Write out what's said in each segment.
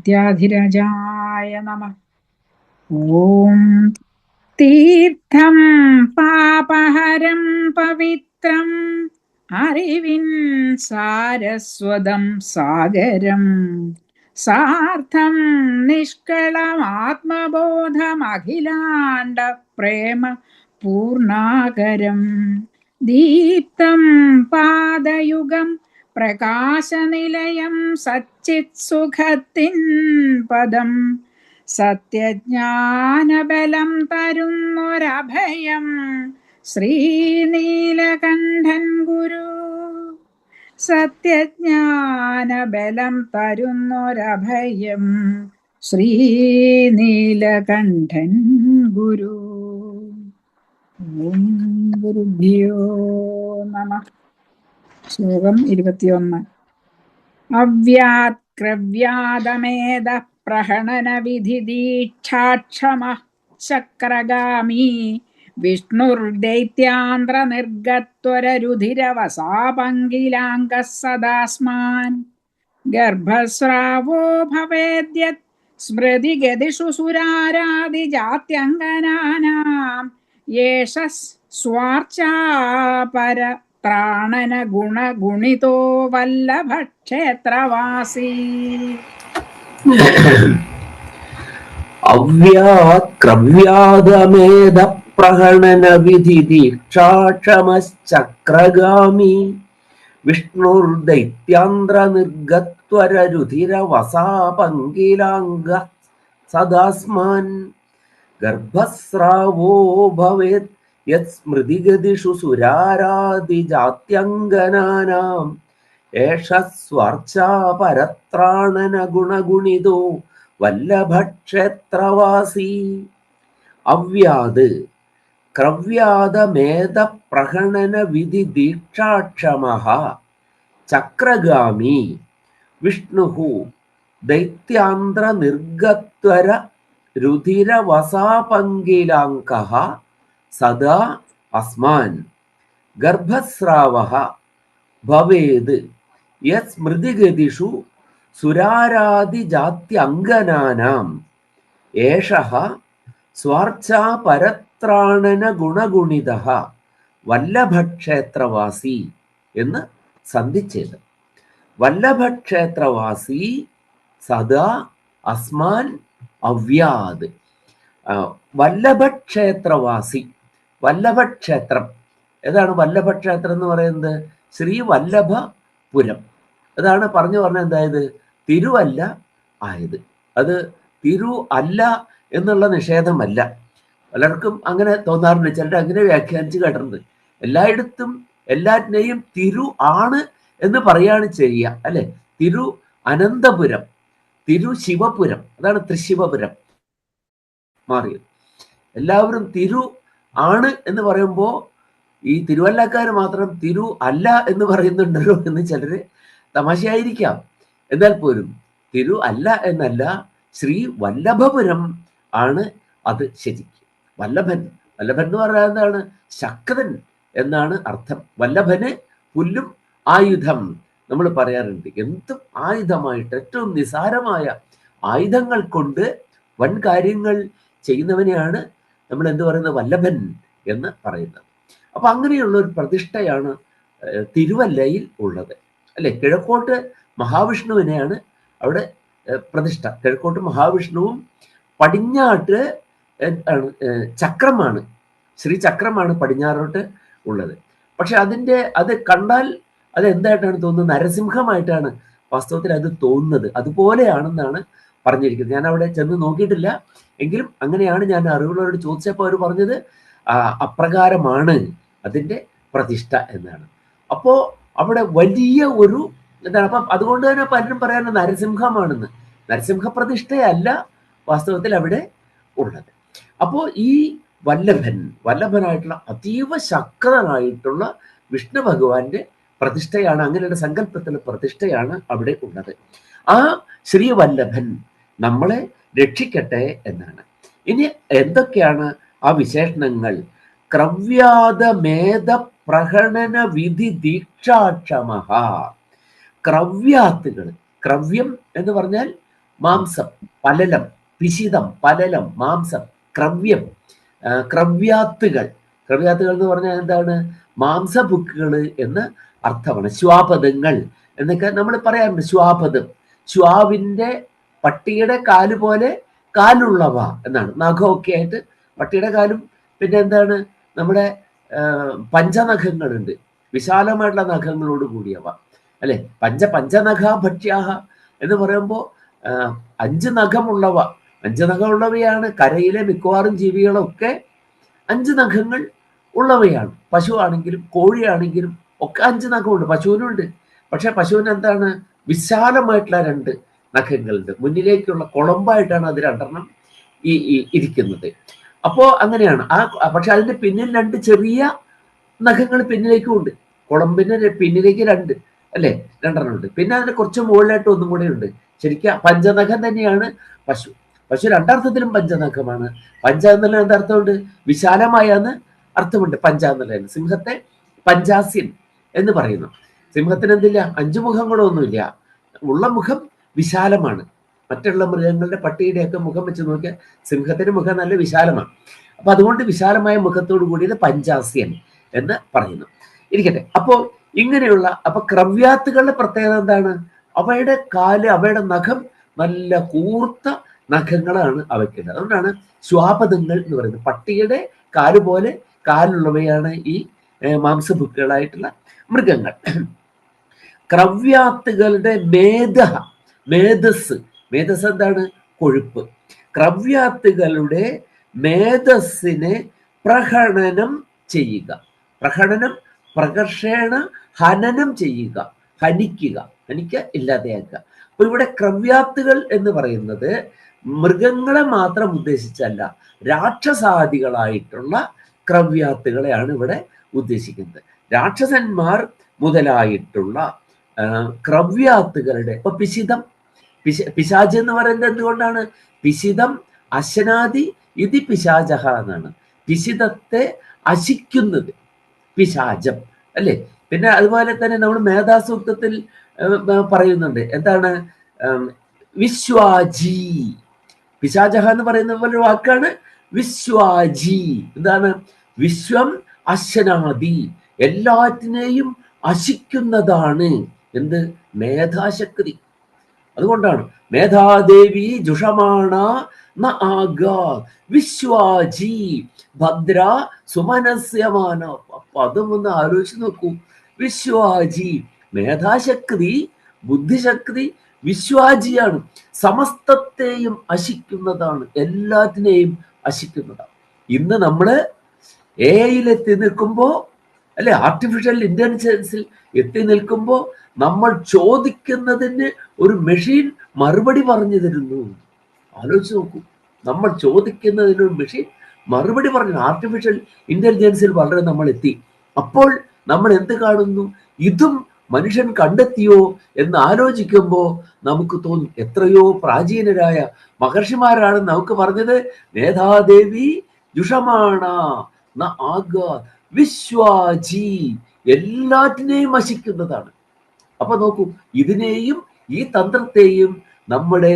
വിദ്യാധിരാജായ നമഃ. ഓം തീർത്ഥം പാപഹരം പവിത്രം അറിവിൻ സാരസ്വതം സാഗരം സാർത്ഥം നിഷ്കളമാത്മബോധമഖിലാണ്ട പ്രേമ പൂർണാകരം ദീപ്തം പാദയുഗം പ്രകാശനിലയം സച്ചിത് സുഖത്തിൻ പദം സത്യജ്ഞാനബലം തരുന്നൊരഭയം ശ്രീനീലകണ്ഠൻ ഗുരു. സത്യജ്ഞാനബലം തരുന്നൊരഭയം ശ്രീനീലകണ്ഠൻ ഗുരു. ഓം ഗുരുഭ്യോ നമഃ. ശ്ലോകം 21. അവ്യാത്ക്രവ്യാദമേദ പ്രഹണന വിധിദീക്ഷാക്ഷമഃ ചക്രഗാമി വിഷ്ണുർദൈത്യാന്ത്രനിർഗത്വരരുധിരവസാപങ്കിലാംഗഃ സദാസ്മാൻ ഗർഭസ്രാവോ ഭവേദ്യത് സ്മൃതിഗതിഷു സുരാരാദിജാത്യങ്കനാനാം യേഷ സ്വാർച്ചാപര ത്രാണന ഗുണഗുണിതോ വല്ലഭക്ഷേത്രവാസി. അവ്യാക്രവ്യാദമേധ പ്രഹണന വിധി ദീക്ഷാക്ഷമശ്ചക്രഗാമി വിഷ്ണുർദൈത്യാന്ത്രനിർഗത്വരരുധിരവസാപങ്കിലാംഗ സദാസ്മാൻ ഗർഭസ്രാവോ ഭവേത് യത് സ്മൃതിഗതിഷു സുരാരാദിജാത്യങ്കനാനാം ഏഷ സ്വാർച്ചാപരത്രാണന ഗുണഗുണിതോ വല്ലഭക്ഷേത്രവാസി. അവ്യാത് ക്രവ്യാദമേധ പ്രഹണന വിധി ദീക്ഷാക്ഷമഃ ചക്രഗാമി വിഷ്ണുഃ ദൈത്യാന്ത്രനിർഗത്വര രുധിരവസാപങ്കിലാംകഃ സദാ അസ്മാൻ ഗർഭസ്രാവഃ ഭവേത് യത് സ്മൃതിഗതിഷു സുരാരാദിജാത്യങ്കനാനാം ഏഷഃ സ്വാർച്ചാപരത്രാണന ഗുണഗുണിതഃ വല്ലഭക്ഷേത്രവാസി എന്ന് സന്ധിച്ചത്. വല്ലഭക്ഷേത്രവാസി സദാ അസ്മാൻ അവ്യാത്. വല്ലഭക്ഷേത്രവാസി, വല്ലഭക്ഷേത്രം. ഏതാണ് വല്ലഭക്ഷേത്രം എന്ന് പറയുന്നത്? ശ്രീ വല്ലഭപുരം. അതാണ് പറഞ്ഞു പറഞ്ഞ എന്തായത്? തിരുവല്ല ആയത്. അത് തിരു അല്ല എന്നുള്ള നിഷേധമല്ല. പലർക്കും അങ്ങനെ തോന്നാറുണ്ട്, ചിലർ അങ്ങനെ വ്യാഖ്യാനിച്ച് കേട്ടിട്ടുണ്ട്. എല്ലായിടത്തും എല്ലാറ്റിനെയും തിരു ആണ് എന്ന് പറയാണ് ചെയ്യുക, അല്ലെ? തിരു അനന്തപുരം, തിരു ശിവപുരം, അതാണ് തൃശിവപുരം മാറിയത്. എല്ലാവരും തിരു ആണ് എന്ന് പറയുമ്പോൾ ഈ തിരുവല്ലക്കാർ മാത്രം തിരു അല്ല എന്ന് പറയുന്നുണ്ടല്ലോ എന്ന് ചിലര് തമാശയായിരിക്കാം. എന്നാൽ പോലും തിരു അല്ല എന്നല്ല, ശ്രീ വല്ലഭപുരം ആണ് അത് ശരിക്കും. വല്ലഭൻ, വല്ലഭൻ എന്ന് പറഞ്ഞാൽ എന്താണ്? ശക്തൻ എന്നാണ് അർത്ഥം. വല്ലഭന് പുല്ലും ആയുധം നമ്മൾ പറയാറുണ്ട്. എന്തും ആയുധമായിട്ട്, ഏറ്റവും നിസാരമായ ആയുധങ്ങൾ കൊണ്ട് വൻ കാര്യങ്ങൾ ചെയ്യുന്നവനെയാണ് നമ്മൾ എന്ത് പറയുന്നത്? വല്ലഭൻ എന്ന് പറയുന്നത്. അപ്പൊ അങ്ങനെയുള്ള ഒരു പ്രതിഷ്ഠയാണ് തിരുവല്ലയിൽ ഉള്ളത്, അല്ലെ? കിഴക്കോട്ട് മഹാവിഷ്ണുവിനെയാണ് അവിടെ പ്രതിഷ്ഠ. കിഴക്കോട്ട് മഹാവിഷ്ണുവും പടിഞ്ഞാട്ട് ചക്രമാണ്, ശ്രീ ചക്രമാണ് പടിഞ്ഞാറോട്ട് ഉള്ളത്. പക്ഷെ അത് കണ്ടാൽ അത് എന്തായിട്ടാണ് തോന്നുന്നത്? നരസിംഹമായിട്ടാണ് വാസ്തവത്തിൽ അത് തോന്നുന്നത്. അതുപോലെയാണെന്നാണ് പറഞ്ഞിരിക്കുന്നത്. ഞാൻ അവിടെ ചെന്ന് നോക്കിയിട്ടില്ല, എങ്കിലും അങ്ങനെയാണ് ഞാൻ അറിവുള്ളവരോട് ചോദിച്ചപ്പോൾ അവർ പറഞ്ഞത് അപ്രകാരമാണ് അതിൻ്റെ പ്രതിഷ്ഠ എന്നാണ്. അപ്പോ അവിടെ വലിയ ഒരു എന്താണ്, അപ്പം അതുകൊണ്ട് തന്നെ പലരും പറയാൻ നരസിംഹമാണെന്ന്. നരസിംഹ പ്രതിഷ്ഠയല്ല വാസ്തവത്തിൽ അവിടെ ഉള്ളത്. അപ്പോൾ ഈ വല്ലഭനായിട്ടുള്ള അതീവ ശക്തനായിട്ടുള്ള വിഷ്ണു ഭഗവാന്റെ പ്രതിഷ്ഠയാണ്, അങ്ങനെയുള്ള സങ്കല്പത്തിലുള്ള പ്രതിഷ്ഠയാണ് അവിടെ ഉള്ളത്. ആ ശ്രീവല്ലഭൻ നമ്മളെ രക്ഷിക്കട്ടെ എന്നാണ്. ഇനി എന്തൊക്കെയാണ് ആ വിശേഷണങ്ങൾ? ക്രവ്യാദമേധ പ്രഹണന വിധി ദീക്ഷാക്ഷമഃ. ക്രവ്യാത്തുകൾ, ക്രവ്യം എന്ന് പറഞ്ഞാൽ മാംസം, പലലം, പിശിതം, പലലം, മാംസം, ക്രവ്യം, ക്രവ്യാത്തുകൾ. ക്രവ്യാത്തുകൾ എന്ന് പറഞ്ഞാൽ എന്താണ്? മാംസഭുക്കുകൾ എന്ന് അർത്ഥമാണ്. ശ്വാപദങ്ങൾ എന്നൊക്കെ നമ്മൾ പറയാറുണ്ട്. ശ്വാപദം, ശ്വാവിന്റെ പട്ടിയുടെ കാല് പോലെ കാലുള്ളവ എന്നാണ്. നഖമൊക്കെ ആയിട്ട് പട്ടിയുടെ കാലും. പിന്നെ എന്താണ്? നമ്മുടെ പഞ്ചനഖങ്ങളുണ്ട്, വിശാലമായിട്ടുള്ള നഖങ്ങളോട് കൂടിയവ അല്ലെ. പഞ്ചനഖ ഭക്ഷ്യാഹ എന്ന് പറയുമ്പോൾ 5 നഖമുള്ളവ. 5 നഖമുള്ളവയാണ് കരയിലെ മിക്കവാറും ജീവികളൊക്കെ 5 നഖങ്ങൾ ഉള്ളവയാണ്. പശു ആണെങ്കിലും കോഴിയാണെങ്കിലും ഒക്കെ 5 നഖമുണ്ട്. പശുവിനുണ്ട്. പക്ഷെ പശുവിന് എന്താണ്? വിശാലമായിട്ടുള്ള 2 നഖങ്ങളുണ്ട്. മുന്നിലേക്കുള്ള കുളമ്പായിട്ടാണ് അത് 2 ഇരിക്കുന്നത്. അപ്പോ അങ്ങനെയാണ്. പക്ഷെ അതിന്റെ പിന്നിൽ 2 ചെറിയ നഖങ്ങൾ പിന്നിലേക്കും ഉണ്ട്. കുളമ്പിന് പിന്നിലേക്ക് 2 അല്ലെ, 2 ഉണ്ട്. പിന്നെ അതിന് കുറച്ച് മുകളിലായിട്ട് ഒന്നും കൂടെ ഉണ്ട്. ശരിക്കും പഞ്ചനഖം തന്നെയാണ് പശു. പശു 2 അർത്ഥത്തിലും പഞ്ചനഖമാണ്. പഞ്ച എന്നുള്ള എന്തർത്ഥമുണ്ട്? വിശാലമായ എന്ന് അർത്ഥമുണ്ട് പഞ്ച എന്നുള്ളതിന്. സിംഹത്തെ പഞ്ചാസ്യൻ എന്ന് പറയുന്നു. സിംഹത്തിന് എന്തില്ല? 5 മുഖങ്ങളൊന്നുമില്ല. ഉള്ള മുഖം വിശാലമാണ്. മറ്റുള്ള മൃഗങ്ങളുടെ, പട്ടിയുടെയൊക്കെ മുഖം വെച്ച് നോക്കിയാൽ സിംഹത്തിന്റെ മുഖം നല്ല വിശാലമാണ്. അപ്പൊ അതുകൊണ്ട് വിശാലമായ മുഖത്തോടു കൂടിയത് പഞ്ചാസ്യൻ എന്ന് പറയുന്നു. ഇരിക്കട്ടെ. അപ്പോ ഇങ്ങനെയുള്ള ക്രവ്യാത്തുകളുടെ പ്രത്യേകത എന്താണ്? അവയുടെ കാല്, അവയുടെ നഖം നല്ല കൂർത്ത നഖങ്ങളാണ് അവയ്ക്കുള്ളത്. അതുകൊണ്ടാണ് ശ്വാപദങ്ങൾ എന്ന് പറയുന്നത്. പട്ടിയുടെ കാല് പോലെ കാലുള്ളവയാണ് ഈ മാംസഭുക്കുകളായിട്ടുള്ള മൃഗങ്ങൾ. ക്രവ്യാത്തുകളുടെ മേധസ് എന്താണ്? കൊഴുപ്പ്. ക്രവ്യാത്തുകളുടെ മേധസ്സിനെ പ്രഹണനം ചെയ്യുക. പ്രഹണനം, പ്രകർഷേണ ഹനനം ചെയ്യുക, ഹനിക്ക, ഇല്ലാതെയാക്കുക. അപ്പൊ ഇവിടെ ക്രവ്യാത്തുകൾ എന്ന് പറയുന്നത് മൃഗങ്ങളെ മാത്രം ഉദ്ദേശിച്ചല്ല, രാക്ഷസാദികളായിട്ടുള്ള ക്രവ്യാത്തുകളെയാണ് ഇവിടെ ഉദ്ദേശിക്കുന്നത്. രാക്ഷസന്മാർ മുതലായിട്ടുള്ള ക്രവ്യാത്തുകളുടെ. ഇപ്പൊ പിശാച് എന്ന് പറയുന്നത് എന്തുകൊണ്ടാണ്? പിശിതം അശനാദി ഇത് പിശാചഹ എന്നാണ്. പിശിതത്തെ അശിക്കുന്നത് പിശാചം അല്ലെ. പിന്നെ അതുപോലെ തന്നെ നമ്മൾ മേധാസൂക്തത്തിൽ പറയുന്നുണ്ട്. എന്താണ്? വിശ്വാജി. പിശാചഹ എന്ന് പറയുന്ന പോലെ വാക്കാണ് വിശ്വാജി. എന്താണ്? വിശ്വം അശനാദി, എല്ലാറ്റിനെയും അശിക്കുന്നതാണ്. എന്ത്? മേധാശക്തി. അതുകൊണ്ടാണ് മേധാദേവി ജുഷമാണ ന ആഗാ വിശ്വാജി ഭദ്ര സുമനസ്യമാന. അപ്പൊ അതും ഒന്ന് ആലോചിച്ച് നോക്കൂ. വിശ്വാജി, മേധാശക്തി, ബുദ്ധിശക്തി വിശ്വാജിയാണ്. സമസ്തത്തെയും അശിക്കുന്നതാണ്, എല്ലാത്തിനെയും അശിക്കുന്നതാണ്. ഇന്ന് നമ്മള് എഐയിലെത്തി നിൽക്കുമ്പോ അല്ലെ, ആർട്ടിഫിഷ്യൽ ഇന്റലിജൻസിൽ എത്തി നിൽക്കുമ്പോ നമ്മൾ ചോദിക്കുന്നതിന് ഒരു മെഷീൻ മറുപടി പറഞ്ഞു തരുന്നു. ആലോചിച്ച് നോക്കൂ. നമ്മൾ ചോദിക്കുന്നതിന് ഒരു മെഷീൻ മറുപടി പറഞ്ഞു. ആർട്ടിഫിഷ്യൽ ഇന്റലിജൻസിൽ വളരെ നമ്മൾ എത്തി. അപ്പോൾ നമ്മൾ എന്ത് കാണുന്നു? ഇതും മനുഷ്യൻ കണ്ടെത്തിയോ എന്ന് ആലോചിക്കുമ്പോൾ നമുക്ക് തോന്നും, എത്രയോ പ്രാചീനരായ മഹർഷിമാരാണ് നമുക്ക് പറഞ്ഞത്. മേധാദേവി ജുഷമാണ ന ആഗാ വിശ്വാജി, എല്ലാറ്റിനെയും നശിക്കുന്നതാണ്. അപ്പൊ നോക്കൂ, ഇതിനെയും ഈ തന്ത്രത്തെയും നമ്മുടെ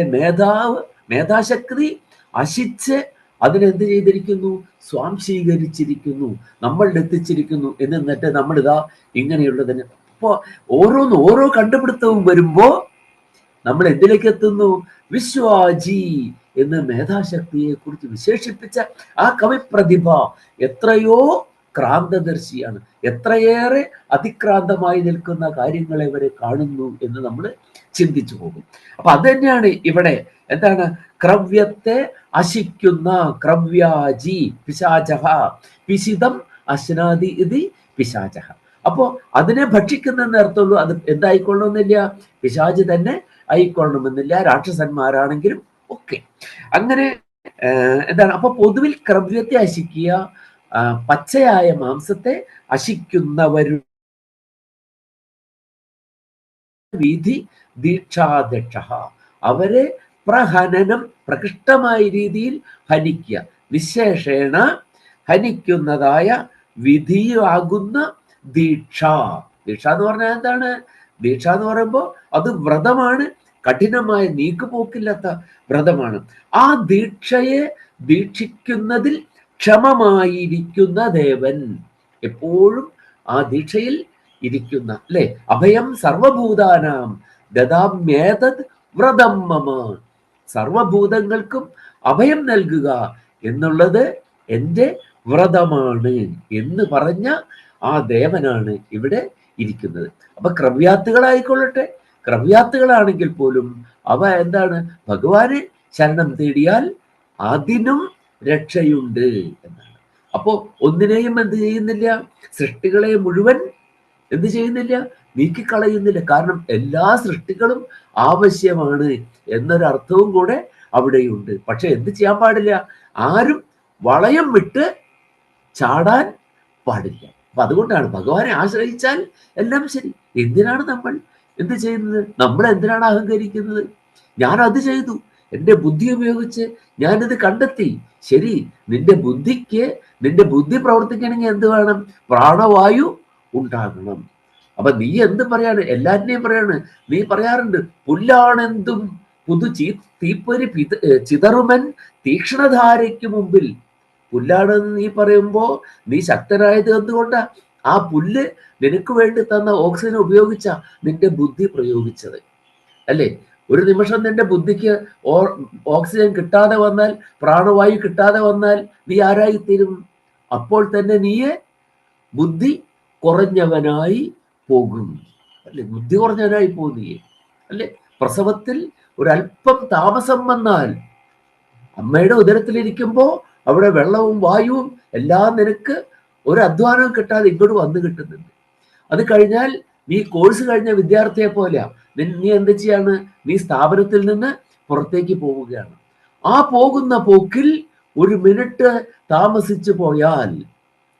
മേധാശക്തി അശിച്ച് അതിനെന്ത് ചെയ്തിരിക്കുന്നു? സ്വാംശീകരിച്ചിരിക്കുന്നു, നമ്മളിൽ എത്തിച്ചിരിക്കുന്നു. എന്നിട്ട് നമ്മളിതാ ഇങ്ങനെയുള്ളതിന്. അപ്പോ ഓരോ കണ്ടുപിടുത്തവും വരുമ്പോ നമ്മൾ എന്തിലേക്ക് എത്തുന്നു? വിശ്വാജി എന്ന് മേധാശക്തിയെ കുറിച്ച് വിശേഷിപ്പിച്ച ആ കവിപ്രതിഭ എത്രയോ ക്രാന്തദർശിയാണ്. എത്രയേറെ അതിക്രാന്തമായി നിൽക്കുന്ന കാര്യങ്ങളെ വരെ കാണുന്നു എന്ന് നമ്മൾ ചിന്തിച്ചു പോകും. അപ്പൊ അത് തന്നെയാണ് ഇവിടെ. എന്താണ്? ക്രവ്യത്തെ അശിക്കുന്ന ക്രവ്യാജി പിശാചഹ, പിശിതം അശ്നാദി ഇതി പിശാചഹ. അപ്പോ അതിനെ ഭക്ഷിക്കുന്ന അർത്ഥമുള്ളൂ. അത് എന്തായിക്കൊള്ളണമെന്നില്ല, പിശാച് തന്നെ ആയിക്കൊള്ളണമെന്നില്ല, രാക്ഷസന്മാരാണെങ്കിലും ഒക്കെ. അങ്ങനെ എന്താണ്? അപ്പൊ പൊതുവിൽ ക്രവ്യത്തെ അശിക്കുക, പച്ചയായ മാംസത്തെ അശിക്കുന്നവരു വിധി ദീക്ഷാദക്ഷ, അവരെ പ്രഹനനം, പ്രകൃഷ്ടമായ രീതിയിൽ ഹനിക്കുക, നിശേഷേണ ഹനിക്കുന്നതായ വിധിയാകുന്ന ദീക്ഷ. ദീക്ഷ എന്ന് പറഞ്ഞാൽ എന്താണ്? ദീക്ഷ എന്ന് പറയുമ്പോൾ അത് വ്രതമാണ്, കഠിനമായ നീക്കുപോക്കില്ലാത്ത വ്രതമാണ്. ആ ദീക്ഷയെ ദീക്ഷിക്കുന്നതിൽ ക്ഷമമായിരിക്കുന്ന ദേവൻ, എപ്പോഴും ആ ദീക്ഷയിൽ ഇരിക്കുന്ന, അല്ലെ? അഭയം സർവഭൂതാനാം ദദാമ്യേതത് വ്രതം മമ. സർവഭൂതങ്ങൾക്കും അഭയം നൽകുക എന്നുള്ളത് എൻ്റെ വ്രതമാണ് എന്ന് പറഞ്ഞ ആ ദേവനാണ് ഇവിടെ ഇരിക്കുന്നത്. അപ്പൊ ക്രവ്യാത്തുകളായിക്കൊള്ളട്ടെ, ക്രവ്യാത്തുകളാണെങ്കിൽ പോലും അവ എന്താണ്? ഭഗവാനെ ശരണം തേടിയാൽ അതിനും രക്ഷയുണ്ട് എന്നാണ്. അപ്പോ ഒന്നിനെയും എന്ത് ചെയ്യുന്നില്ല? സൃഷ്ടികളെ മുഴുവൻ എന്ത് ചെയ്യുന്നില്ല? നീക്കിക്കളയുന്നില്ല. കാരണം എല്ലാ സൃഷ്ടികളും ആവശ്യമാണ് എന്നൊരർത്ഥവും കൂടെ അവിടെയുണ്ട്. പക്ഷെ എന്ത് ചെയ്യാൻ പാടില്ല? ആരും വളയം വിട്ട് ചാടാൻ പാടില്ല. അപ്പൊ അതുകൊണ്ടാണ് ഭഗവാനെ ആശ്രയിച്ചാൽ എല്ലാം ശരി. എന്തിനാണ് നമ്മൾ എന്ത് ചെയ്യുന്നത്? നമ്മൾ എന്തിനാണ് അഹങ്കരിക്കുന്നത്? ഞാൻ അത് ചെയ്തു, എൻ്റെ ബുദ്ധി ഉപയോഗിച്ച് ഞാനിത് കണ്ടെത്തി. ശരി, നിന്റെ ബുദ്ധി പ്രവർത്തിക്കണമെങ്കിൽ എന്ത് വേണം? പ്രാണവായു ഉണ്ടാകണം. അപ്പൊ നീ എന്ത് പറയാണ്? എല്ലാറ്റിനെയും പറയാണ്. നീ പറയാറുണ്ട്, പുല്ലാണെന്തും പുതു തീപ്പൊരി ചിതറുമൻ തീക്ഷ്ണധാരയ്ക്ക് മുമ്പിൽ. പുല്ലാണെന്ന് നീ പറയുമ്പോ നീ ശക്തനായത് എന്തുകൊണ്ടാ? ആ പുല്ല് നിനക്ക് വേണ്ടി തന്ന ഓക്സിജൻ ഉപയോഗിച്ച നിന്റെ ബുദ്ധി പ്രയോഗിച്ചത്, അല്ലേ? ഒരു നിമിഷം നിന്റെ ബുദ്ധിക്ക് ഓക്സിജൻ കിട്ടാതെ വന്നാൽ, പ്രാണവായു കിട്ടാതെ വന്നാൽ നീ ആരായിത്തീരും? അപ്പോൾ തന്നെ നീയെ ബുദ്ധി കുറഞ്ഞവനായി പോകും, അല്ലെ? ബുദ്ധി കുറഞ്ഞവനായി പോകും നീയെ, അല്ലെ? പ്രസവത്തിൽ ഒരല്പം താമസം വന്നാൽ, അമ്മയുടെ ഉദരത്തിലിരിക്കുമ്പോ അവിടെ വെള്ളവും വായുവും എല്ലാം നിനക്ക് ഒരു അധ്വാനവും കിട്ടാതെ ഇങ്ങോട്ട് വന്നു കിട്ടുന്നുണ്ട്. അത് കഴിഞ്ഞാൽ നീ കോഴ്സ് കഴിഞ്ഞ വിദ്യാർത്ഥിയെ പോലെ നീ എന്ത് ചെയ്യാണ്? നീ സ്ഥാപനത്തിൽ നിന്ന് പുറത്തേക്ക് പോവുകയാണ്. ആ പോകുന്ന പോക്കിൽ ഒരു മിനിറ്റ് താമസിച്ചു പോയാൽ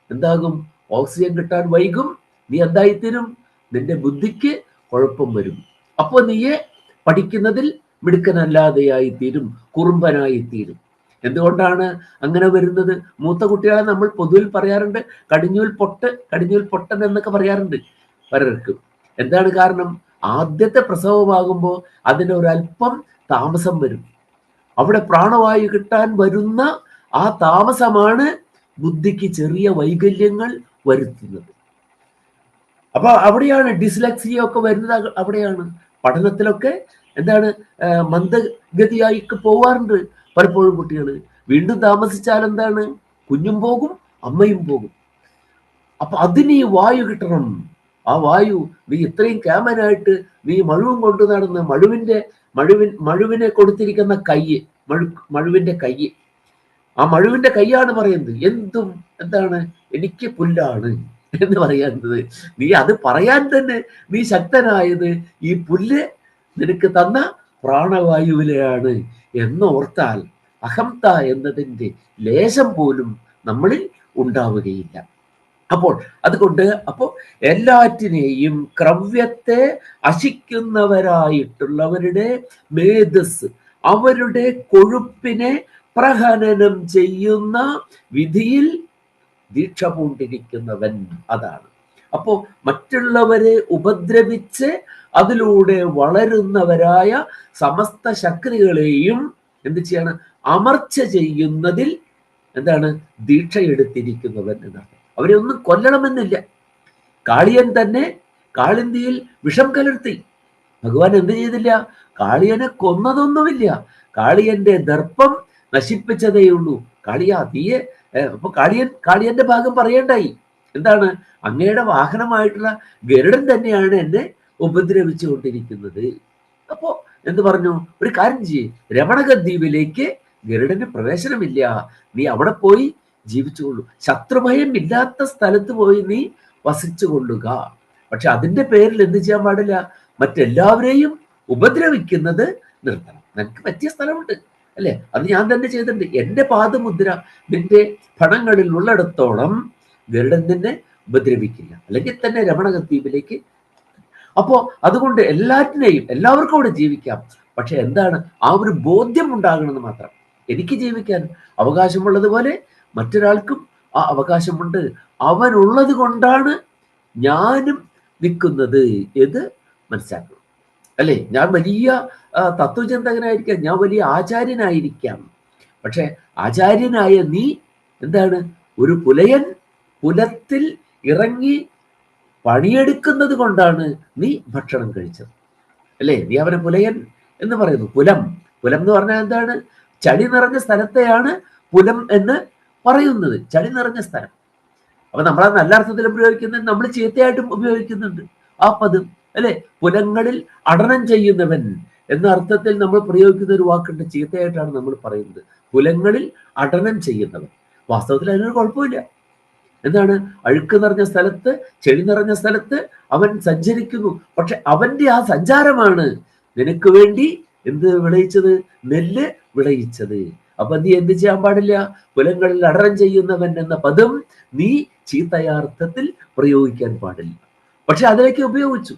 എന്താകും? ഓക്സിജൻ കിട്ടാൻ വൈകും. നീ എന്തായിത്തീരും? നിന്റെ ബുദ്ധിക്ക് കുഴപ്പം വരും. അപ്പോൾ നീയെ പഠിക്കുന്നതിൽ മിടുക്കനല്ലാതെയായി തീരും, കുറുമ്പനായിത്തീരും. എന്തുകൊണ്ടാണ് അങ്ങനെ വരുന്നത്? മൂത്ത കുട്ടികളെ നമ്മൾ പൊതുവിൽ പറയാറുണ്ട് കടിഞ്ഞൂൽ പൊട്ടൻ എന്നൊക്കെ പറയാറുണ്ട് പലർക്കും. എന്താണ് കാരണം? ആദ്യത്തെ പ്രസവമാകുമ്പോൾ അതിന് ഒരല്പം താമസം വരും. അവിടെ പ്രാണവായു കിട്ടാൻ വരുന്ന ആ താമസമാണ് ബുദ്ധിക്ക് ചെറിയ വൈകല്യങ്ങൾ വരുത്തുന്നത്. അപ്പൊ അവിടെയാണ് ഡിസ്ലെക്സിയ ഒക്കെ വരുന്നത്. അവിടെയാണ് പഠനത്തിലൊക്കെ എന്താണ് മന്ദഗതിയായി പോവാറുണ്ട് പലപ്പോഴും കുട്ടികൾ. വീണ്ടും താമസിച്ചാൽ എന്താണ്? കുഞ്ഞും പോകും, അമ്മയും പോകും. അപ്പൊ അതിന് ഈ വായു കിട്ടണം. ആ വായു നീ ഇത്രയും ക്യാമനായിട്ട് നീ മഴുവും കൊണ്ടു നടന്ന് മഴുവിനെ കൊടുത്തിരിക്കുന്ന കയ്യ്, മഴുവിന്റെ കയ്യ്, ആ മഴുവിന്റെ കയ്യാണ് പറയുന്നത് എന്തും എന്താണ്? എനിക്ക് പുല്ലാണ് എന്ന് പറയുന്നത്. നീ അത് പറയാൻ തന്നെ നീ ശക്തനായത് ഈ പുല്ല് നിനക്ക് തന്ന പ്രാണവായുവിലെയാണ് എന്നോർത്താൽ അഹംത എന്നതിൻ്റെ ലേശം പോലും നമ്മളിൽ ഉണ്ടാവുകയില്ല. അതുകൊണ്ട് എല്ലാറ്റിനെയും ക്രവ്യത്തെ അശിക്കുന്നവരായിട്ടുള്ളവരുടെ മേധസ്, അവരുടെ കൊഴുപ്പിനെ പ്രഹനനം ചെയ്യുന്ന വിധിയിൽ ദീക്ഷ പൂണ്ടിരിക്കുന്നവൻ അതാണ്. മറ്റുള്ളവരെ ഉപദ്രവിച്ച് അതിലൂടെ വളരുന്നവരായ സമസ്ത ശക്തികളെയും എന്ത് ചെയ്യാണ്? അമർച്ച ചെയ്യുന്നതിൽ എന്താണ്? ദീക്ഷ എടുത്തിരിക്കുന്നവൻ എന്നാണ്. അവരെ ഒന്നും കൊല്ലണമെന്നില്ല. കാളിയൻ തന്നെ കാളിന്തിയിൽ വിഷം കലർത്തി. ഭഗവാൻ എന്ത് ചെയ്തില്ല? കാളിയനെ കൊന്നതൊന്നുമില്ല. കാളിയന്റെ ദർപ്പം നശിപ്പിച്ചതേയുള്ളൂ. തീയെ അപ്പൊ കാളിയന്റെ ഭാഗം പറയണ്ടായി. എന്താണ്? അങ്ങയുടെ വാഹനമായിട്ടുള്ള ഗരുഡൻ തന്നെയാണ് എന്നെ ഉപദ്രവിച്ചു കൊണ്ടിരിക്കുന്നത്. അപ്പോ എന്ത് പറഞ്ഞു? ഒരു കാര്യം ചെയ്യ്, രമണക ദ്വീപിലേക്ക് ഗരുഡന് പ്രവേശനമില്ല, നീ അവിടെ പോയി ജീവിച്ചുകൊള്ളു. ശത്രുഭയം ഇല്ലാത്ത സ്ഥലത്ത് പോയി നീ വസിച്ചു കൊള്ളുക. പക്ഷെ അതിന്റെ പേരിൽ എന്ത് ചെയ്യാൻ പാടില്ല? മറ്റെല്ലാവരെയും ഉപദ്രവിക്കുന്നത് നിർത്തണം. നിനക്ക് പറ്റിയ സ്ഥലമുണ്ട്, അല്ലെ? അത് ഞാൻ തന്നെ ചെയ്തിട്ടുണ്ട്. എന്റെ പാദമുദ്ര നിന്റെ ഫണങ്ങളിൽ ഉള്ളിടത്തോളം ഗരുഡൻ നിന്നെ ഉപദ്രവിക്കില്ല, അല്ലെങ്കിൽ തന്നെ രമണക ദ്വീപിലേക്ക്. അതുകൊണ്ട് എല്ലാവർക്കും അവിടെ ജീവിക്കാം. പക്ഷെ എന്താണ്? ആ ഒരു ബോധ്യം ഉണ്ടാകണമെന്ന് മാത്രം. എനിക്ക് ജീവിക്കാൻ അവകാശമുള്ളതുപോലെ മറ്റൊരാൾക്കും ആ അവകാശമുണ്ട്. അവനുള്ളത് കൊണ്ടാണ് ഞാനും നിൽക്കുന്നത് എന്ന് മനസ്സിലാക്കണം. അല്ലേ? ഞാൻ വലിയ തത്വചിന്തകനായിരിക്കാം, ഞാൻ വലിയ ആചാര്യനായിരിക്കാം. പക്ഷെ ആചാര്യനായ നീ എന്താണ്? ഒരു പുലയൻ പുലത്തിൽ ഇറങ്ങി പണിയെടുക്കുന്നത് കൊണ്ടാണ് നീ ഭക്ഷണം കഴിച്ചത്, അല്ലേ? നീ അവനെ പുലയൻ എന്ന് പറയുന്നു. പുലം പുലം എന്ന് പറഞ്ഞാൽ എന്താണ്? ചളി നിറഞ്ഞ സ്ഥലത്തെയാണ് പുലം എന്ന് പറയുന്നത്, ചളി നിറഞ്ഞ സ്ഥലം. അപ്പൊ നമ്മളത് നല്ല അർത്ഥത്തിലും പ്രയോഗിക്കുന്നുണ്ട്, നമ്മൾ ചീത്തയായിട്ടും ഉപയോഗിക്കുന്നുണ്ട് ആ പദം, അല്ലെ? പുലങ്ങളിൽ അടനം ചെയ്യുന്നവൻ എന്ന അർത്ഥത്തിൽ നമ്മൾ പ്രയോഗിക്കുന്ന ഒരു വാക്കുണ്ട്, ചീത്തയായിട്ടാണ് നമ്മൾ പറയുന്നത്. പുലങ്ങളിൽ അടനം ചെയ്യുന്നവൻ. വാസ്തവത്തിൽ അതിനൊരു കുഴപ്പമില്ല. എന്താണ്? അഴുക്ക് നിറഞ്ഞ സ്ഥലത്ത്, ചെളി നിറഞ്ഞ സ്ഥലത്ത് അവൻ സഞ്ചരിക്കുന്നു. പക്ഷെ അവന്റെ ആ സഞ്ചാരമാണ് നിനക്ക് വേണ്ടി എന്ത് വിളയിച്ചത്? നെല്ല് വിളയിച്ചത്. അപ്പൊ നീ എന്ത് ചെയ്യാൻ പാടില്ല? പുലങ്ങളിൽ അടനം ചെയ്യുന്നവൻ എന്ന പദം നീ ചീത്തയാർത്ഥത്തിൽ പ്രയോഗിക്കാൻ പാടില്ല. പക്ഷെ അതിലേക്ക് ഉപയോഗിച്ചു.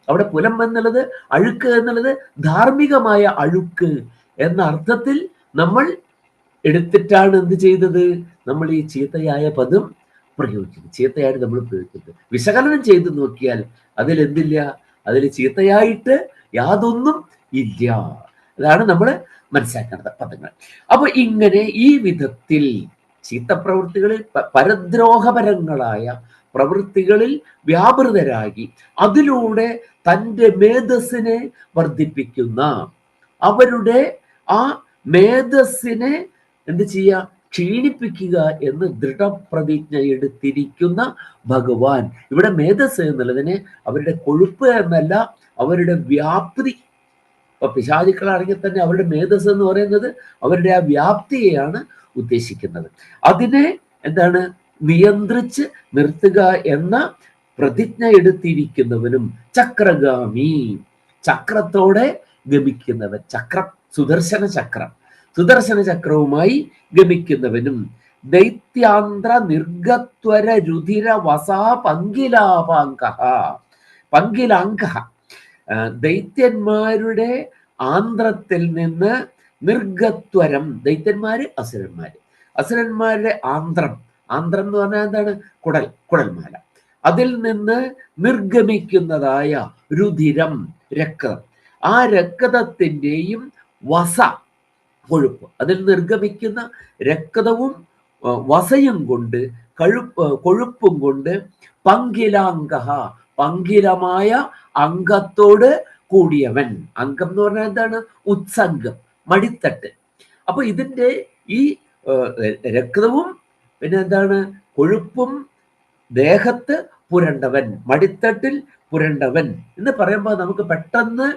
അവിടെ പുലം എന്നുള്ളത്, അഴുക്ക് എന്നുള്ളത് ധാർമ്മികമായ അഴുക്ക് എന്ന അർത്ഥത്തിൽ നമ്മൾ എടുത്തിട്ടാണ് എന്ത് ചെയ്തത്? നമ്മൾ ഈ ചീത്തയായ പദം പ്രയോഗിക്കുന്നത്, ചീത്തയായിട്ട് നമ്മൾ പ്രയോഗിക്കുന്നത്. വിശകലനം ചെയ്ത് നോക്കിയാൽ അതിൽ എന്തില്ല? അതിൽ ചീത്തയായിട്ട് യാതൊന്നും ഇല്ല. അതാണ് നമ്മൾ മനസ്സിലാക്കേണ്ട പദങ്ങൾ. അപ്പൊ ഇങ്ങനെ ഈ വിധത്തിൽ ചീത്ത പ്രവൃത്തികളിൽ, പരദ്രോഹപരങ്ങളായ പ്രവൃത്തികളിൽ വ്യാപൃതരാകി അതിലൂടെ തൻ്റെ മേധസ്സിനെ വർദ്ധിപ്പിക്കുന്ന, അവരുടെ ആ മേധസ്സിനെ എന്ത് ചെയ്യുക? ക്ഷീണിപ്പിക്കുക എന്ന് ദൃഢപ്രതിജ്ഞ എടുത്തിരിക്കുന്ന ഭഗവാൻ. ഇവിടെ മേധസ് എന്നുള്ളതിനെ അവരുടെ കൊഴുപ്പ് എന്നല്ല, അവരുടെ വ്യാപ്തി. ഇപ്പൊ പിശാചുക്കളാണെങ്കിൽ തന്നെ അവരുടെ മേധസ് എന്ന് പറയുന്നത് അവരുടെ ആ വ്യാപ്തിയെയാണ് ഉദ്ദേശിക്കുന്നത്. അതിനെ എന്താണ്? നിയന്ത്രിച്ച് നിർത്തുക എന്ന പ്രതിജ്ഞ എടുത്തിരിക്കുന്നവനും ചക്രഗാമി, ചക്രത്തോടെ ഗമിക്കുന്നവൻ. ചക്രം സുദർശന ചക്രം, സുദർശന ചക്രവുമായി ഗമിക്കുന്നവനും ദൈത്യാന്ത്ര നിർഗത്വര രുധിര വസാ പങ്കിലാപാങ്ക, പങ്കിലാങ്ക, ദൈത്യന്മാരുടെ ആന്ധ്രത്തിൽ നിന്ന് നിർഗത്വരം, ദൈത്യന്മാര് അസുരന്മാര്, അസുരന്മാരുടെ ആന്ധ്രം, ആന്ധ്രം എന്ന് പറഞ്ഞാൽ എന്താണ്? കുടൽ, കുടൽമാല. അതിൽ നിന്ന് നിർഗമിക്കുന്നതായ രുധിരം, രക്തം, ആ രക്തത്തിൻ്റെയും വസ, കൊഴുപ്പ്, അതിൽ നിർഗമിക്കുന്ന രക്തവും വസയും കൊണ്ട്, കൊഴുപ്പും കൊണ്ട്, പങ്കിലാംഗ, പങ്കിലമായ അംഗത്തോട് കൂടിയവൻ. അംഗം എന്ന് പറഞ്ഞാൽ എന്താണ്? ഉത്സംഗം, മടിത്തട്ട്. അപ്പൊ ഇതിന്റെ ഈ രക്തവും പിന്നെ എന്താണ്? കൊഴുപ്പും ദേഹത്ത് പുരണ്ടവൻ, മടിത്തട്ടിൽ പുരണ്ടവൻ എന്ന് പറയുമ്പോൾ നമുക്ക് പെട്ടെന്ന്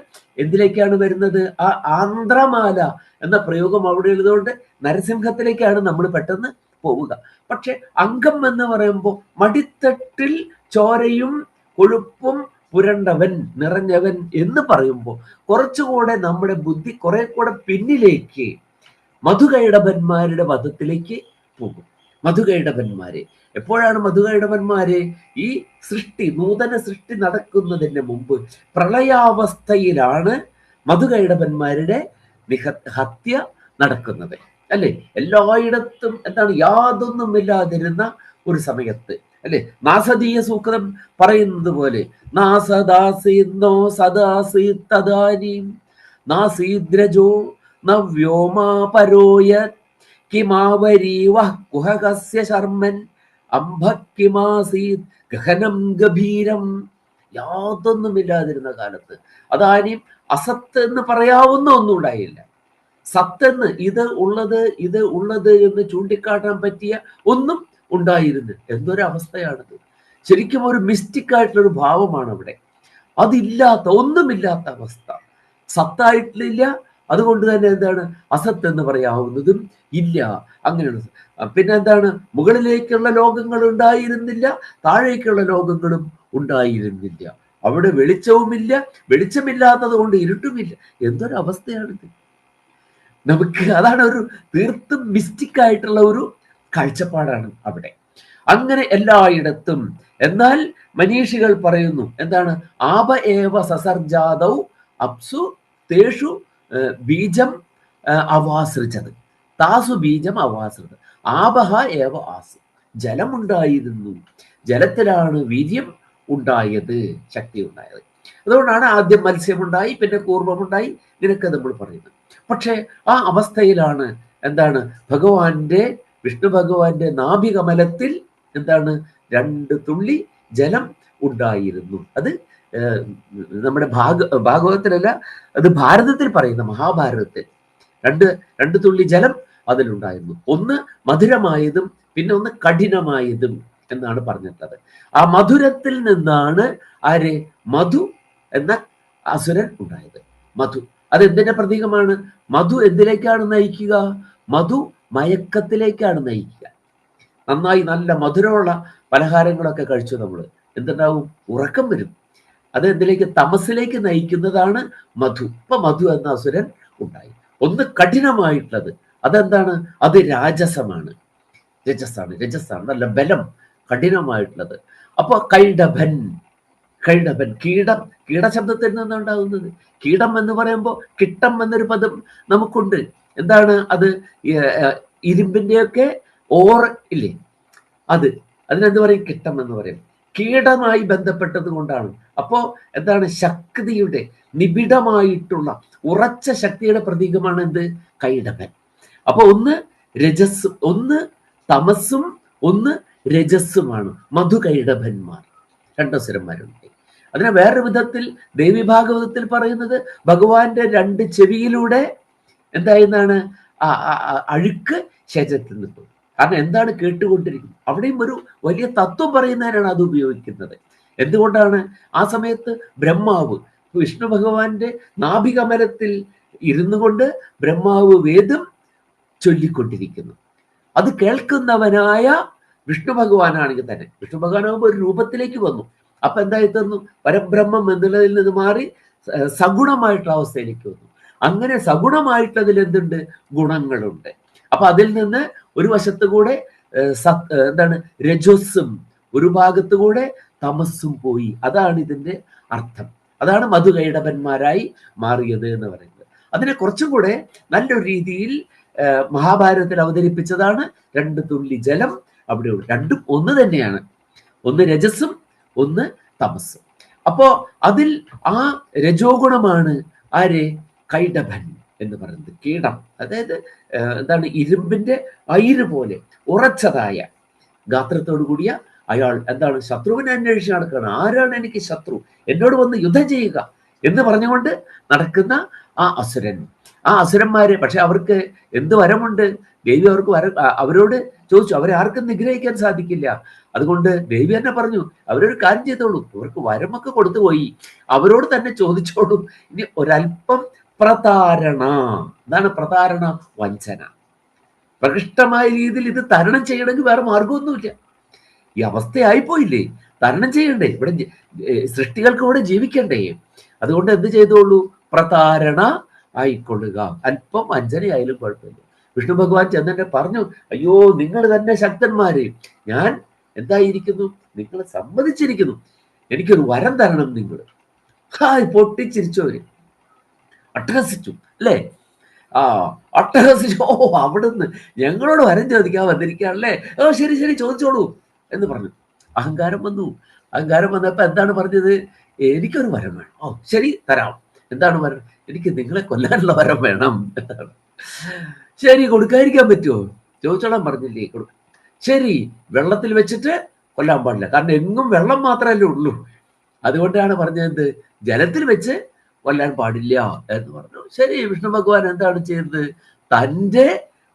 എന്തിലേക്കാണ് വരുന്നത്? ആ ആന്ധ്രമാല എന്ന പ്രയോഗം അവിടെ ഉള്ളതുകൊണ്ട് നരസിംഹത്തിലേക്കാണ് നമ്മൾ പെട്ടെന്ന് പോവുക. പക്ഷെ അംഗം എന്ന് പറയുമ്പോൾ മടിത്തട്ടിൽ ചോരയും കൊഴുപ്പും പുരണ്ടവൻ, നിറഞ്ഞവൻ എന്ന് പറയുമ്പോൾ കുറച്ചുകൂടെ നമ്മുടെ ബുദ്ധി കുറെ കൂടെ പിന്നിലേക്ക് മധുകൈടഭന്മാരുടെ വധത്തിലേക്ക് പോകും. മധുകൈടഭന്മാരെ എപ്പോഴാണ്? മധുകൈടഭന്മാരെ ഈ സൃഷ്ടി, നൂതന സൃഷ്ടി നടക്കുന്നതിന് മുമ്പ് പ്രളയാവസ്ഥയിലാണ് മധുകൈടഭന്മാരുടെ ഹത്യ നടക്കുന്നത്, അല്ലെ? എല്ലായിടത്തും എന്താണ്? യാതൊന്നുമില്ലാതിരുന്ന ഒരു സമയത്ത്, അല്ലെ? നാസദീയ സൂക്തം പറയുന്നത് പോലെ നാസദാസീന്നോ സദാസീ തദാനീം നാസീദ്രജോ നവ്യോമാ പരോയ കിമാവരീവഃ കുഹകസ്യ ശർമ്മൻ അംഭക്കിമാസീത് ഗഹനം ഗഭീരം. യാതൊന്നുമില്ലാതിരുന്ന കാലത്ത്, അതാനും അസത്ത് എന്ന് പറയാവുന്ന ഒന്നും ഉണ്ടായില്ല. സത്തെന്ന്, ഇത് ഉള്ളത് എന്ന് ചൂണ്ടിക്കാട്ടാൻ പറ്റിയ ഒന്നും ഉണ്ടായിരുന്നു. എന്തൊരവസ്ഥയാണിത്! ശരിക്കും ഒരു മിസ്റ്റിക് ആയിട്ടുള്ളൊരു ഭാവമാണ് അവിടെ. അതില്ലാത്ത, ഒന്നുമില്ലാത്ത അവസ്ഥ. സത്തായിട്ടില്ല, അതുകൊണ്ട് തന്നെ എന്താണ്? അസത്ത് എന്ന് പറയാവുന്നതും ഇല്ല. അങ്ങനെയാണ്. പിന്നെ എന്താണ്? മുകളിലേക്കുള്ള ലോകങ്ങൾ ഉണ്ടായിരുന്നില്ല, താഴേക്കുള്ള ലോകങ്ങളും ഉണ്ടായിരുന്നില്ല. അവിടെ വെളിച്ചവുമില്ല, വെളിച്ചമില്ലാത്തത് കൊണ്ട് ഇരുട്ടുമില്ല. എന്തൊരവസ്ഥയാണിത്! നമുക്ക് അതാണ് ഒരു തീർത്തും മിസ്റ്റിക് ആയിട്ടുള്ള ഒരു കാഴ്ചപ്പാടാണ് അവിടെ. അങ്ങനെ എല്ലായിടത്തും. എന്നാൽ മനീഷികൾ പറയുന്നു എന്താണ്? ആപ ഏവ സസർജാദൗ അപ്സു തേഷു ബീജം അവാസൃജത്, താസു ബീജം അവാസൃത്, ആപഹ ഏവ ആസു. ജലമുണ്ടായിരുന്നു, ജലത്തിലാണ് വീര്യം ഉണ്ടായത്, ശക്തി ഉണ്ടായത്. അതുകൊണ്ടാണ് ആദ്യം മത്സ്യമുണ്ടായി, പിന്നെ കൂർമ്മമുണ്ടായി, ഇങ്ങനെയൊക്കെ നമ്മൾ പറയുന്നത്. പക്ഷേ ആ അവസ്ഥയിലാണ് എന്താണ് വിഷ്ണു ഭഗവാന്റെ നാഭികമലത്തിൽ എന്താണ് 2 തുള്ളി ജലം ഉണ്ടായിരുന്നു. അത് നമ്മുടെ ഭാഗവതത്തിലല്ല, അത് ഭാരതത്തിൽ പറയുന്ന മഹാഭാരതത്തിൽ രണ്ട് തുള്ളി ജലം അതിലുണ്ടായിരുന്നു. ഒന്ന് മധുരമായതും പിന്നെ ഒന്ന് കഠിനമായതും എന്നാണ് പറഞ്ഞിട്ടുള്ളത്. ആ മധുരത്തിൽ നിന്നാണ് മധു എന്ന അസുരൻ ഉണ്ടായത്. മധു അതെന്തിന്റെ പ്രതീകമാണ്? മധു എന്തിലേക്കാണ് നയിക്കുക? മധു മയക്കത്തിലേക്കാണ് നയിക്കുക. നന്നായി നല്ല മധുരമുള്ള പലഹാരങ്ങളൊക്കെ കഴിച്ചു നമ്മൾ, എന്തുണ്ടാവും? ഉറക്കം വരും. അത് എന്തിലേക്ക്? തമസിലേക്ക് നയിക്കുന്നതാണ് മധു. ഇപ്പൊ മധു എന്ന അസുരൻ ഉണ്ടായി. ഒന്ന് കഠിനമായിട്ടുള്ളത്, അതെന്താണ്? അത് രജസാണ്, നല്ല ബലം, കഠിനമായിട്ടുള്ളത്. അപ്പൊ കൈഡഭൻ, കീടശബ്ദത്തിൽ നിന്നുണ്ടാകുന്നത്. കീടം എന്ന് പറയുമ്പോൾ കിട്ടം എന്നൊരു പദം നമുക്കുണ്ട്. എന്താണ് അത്? ഇരുമ്പിന്റെയൊക്കെ ഓർ ഇല്ലേ, അതിനെന്ത് പറയും? കിട്ടം എന്ന് പറയും. കീടമായി ബന്ധപ്പെട്ടത് കൊണ്ടാണ്. അപ്പോ എന്താണ്? ശക്തിയുടെ, നിബിഡമായിട്ടുള്ള ഉറച്ച ശക്തിയുടെ പ്രതീകമാണ് എന്ത്? കൈഡഭൻ. അപ്പൊ ഒന്ന് രജസ്സും, ഒന്ന് തമസ്സും, ഒന്ന് രജസ്സുമാണ് മധുകൈഡഭന്മാർ. 2 അസുരന്മാരുണ്ട്. അതിനെ വേറൊരു വിധത്തിൽ ദേവി ഭാഗവതത്തിൽ പറയുന്നത്, ഭഗവാന്റെ 2 ചെവിയിലൂടെ എന്തായെന്നാണ്? അഴുക്ക് ശരീരത്തിൽ നിൽക്കും. കാരണം എന്താണ്? കേട്ടുകൊണ്ടിരിക്കുന്നത്. അവിടെയും ഒരു വലിയ തത്വം പറയുന്നതിനാണ് അത് ഉപയോഗിക്കുന്നത്. എന്തുകൊണ്ടാണ്? ആ സമയത്ത് ബ്രഹ്മാവ് വിഷ്ണു ഭഗവാന്റെ നാഭികമലത്തിൽ ഇരുന്നു കൊണ്ട് ബ്രഹ്മാവ് വേദം ചൊല്ലിക്കൊണ്ടിരിക്കുന്നു. അത് കേൾക്കുന്നവനായ വിഷ്ണു ഭഗവാനാണെങ്കിൽ തന്നെ, വിഷ്ണു ഭഗവാനാകുമ്പോൾ ഒരു രൂപത്തിലേക്ക് വന്നു. അപ്പൊ എന്തായി തീർന്നു? പരബ്രഹ്മം എന്നുള്ളതിൽ നിന്ന് മാറി സഗുണമായിട്ടുള്ള അവസ്ഥയിലേക്ക് വന്നു. അങ്ങനെ സഗുണമായിട്ടതിൽ എന്തുണ്ട്? ഗുണങ്ങളുണ്ട്. അപ്പൊ അതിൽ നിന്ന് ഒരു വശത്ത് കൂടെ എന്താണ്? രജസ്സും, ഒരു ഭാഗത്ത് കൂടെ തമസ്സും പോയി. അതാണ് ഇതിന്റെ അർത്ഥം. അതാണ് മധുകൈഡഭന്മാരായി മാറിയത് എന്ന് പറയുന്നത്. അതിനെ കുറച്ചും കൂടെ നല്ലൊരു രീതിയിൽ മഹാഭാരതത്തിൽ അവതരിപ്പിച്ചതാണ് 2 തുള്ളി ജലം അവിടെയുള്ളൂ. രണ്ടും ഒന്ന് തന്നെയാണ്. ഒന്ന് രജസ്സും ഒന്ന് തമസ്സും. അപ്പോ അതിൽ ആ രജോ ഗുണമാണ് കൈഡഭൻ എന്ന് പറയുന്നത്. കീടം, അതായത് എന്താണ്? ഇരുമ്പിന്റെ അയിര് പോലെ ഉറച്ചതായ ഗാത്രത്തോടു കൂടിയ അയാൾ എന്താണ്? ശത്രുവിനെ അന്വേഷിച്ച് നടക്കുകയാണ്. ആരാണ് എനിക്ക് ശത്രു? എന്നോട് വന്ന് യുദ്ധം ചെയ്യുക എന്ന് പറഞ്ഞുകൊണ്ട് നടക്കുന്ന ആ അസുരൻ. ആ അസുരന്മാര് പക്ഷെ അവർക്ക് എന്ത് വരമുണ്ട്? ദേവി അവർക്ക് അവരോട് ചോദിച്ചു. അവരെ ആർക്കും നിഗ്രഹിക്കാൻ സാധിക്കില്ല. അതുകൊണ്ട് ദേവി തന്നെ പറഞ്ഞു, അവരൊരു കാര്യം ചെയ്തോളൂ, ഇവർക്ക് വരമൊക്കെ കൊടുത്തുപോയി, അവരോട് തന്നെ ചോദിച്ചോളൂ. ഇനി ഒരല്പം പ്രതാരണ. എന്താണ് പ്രതാരണ? വഞ്ചന. പ്രകൃഷ്ടമായ രീതിയിൽ ഇത് തരണം ചെയ്യണമെങ്കിൽ വേറെ മാർഗമൊന്നുമില്ല. ഈ അവസ്ഥയായിപ്പോയില്ലേ, തരണം ചെയ്യണ്ടേ? ഇവിടെ സൃഷ്ടികൾക്ക് ഇവിടെ ജീവിക്കണ്ടേ? അതുകൊണ്ട് എന്ത് ചെയ്തോളൂ? പ്രതാരണ ആയിക്കൊള്ളുക. അല്പം വഞ്ചനയായാലും കുഴപ്പമില്ല. വിഷ്ണു ഭഗവാൻ ചെന്നെ പറഞ്ഞു, അയ്യോ നിങ്ങൾ തന്നെ ശക്തന്മാര്, ഞാൻ എന്തായിരിക്കുന്നു? നിങ്ങളെ സമ്മതിച്ചിരിക്കുന്നു, എനിക്കൊരു വരം തരണം നിങ്ങൾ. പൊട്ടിച്ചിരിച്ചവര് അട്ടഹസിച്ചു അല്ലേ? അട്ടഹസിച്ചു. അവിടുന്ന് ഞങ്ങളോട് വരം ചോദിക്കാൻ വന്നിരിക്കുകയാണല്ലേ? ശരി ശരി ചോദിച്ചോളൂ എന്ന് പറഞ്ഞു. അഹങ്കാരം വന്നു. അഹങ്കാരം വന്നപ്പോ എന്താണ് പറഞ്ഞത്? എനിക്കൊരു വരം വേണം. ശരി തരാം. എന്താണ് വരം? എനിക്ക് നിങ്ങളെ കൊല്ലാനുള്ള വരം വേണം എന്നാണ്. ശരി, കൊടുക്കാതിരിക്കാൻ പറ്റുമോ? ചോദിച്ചോളാൻ പറഞ്ഞില്ലേ? കൊടുക്കും. ശരി, വെള്ളത്തിൽ വെച്ചിട്ട് കൊല്ലാൻ പാടില്ല, കാരണം എങ്ങും വെള്ളം മാത്രമല്ലേ ഉള്ളൂ. അതുകൊണ്ടാണ് പറഞ്ഞത് ജലത്തിൽ വെച്ച് കൊല്ലാൻ പാടില്ല എന്ന് പറഞ്ഞു. ശരി, വിഷ്ണു ഭഗവാൻ എന്താണ് ചെയ്തത്? തൻ്റെ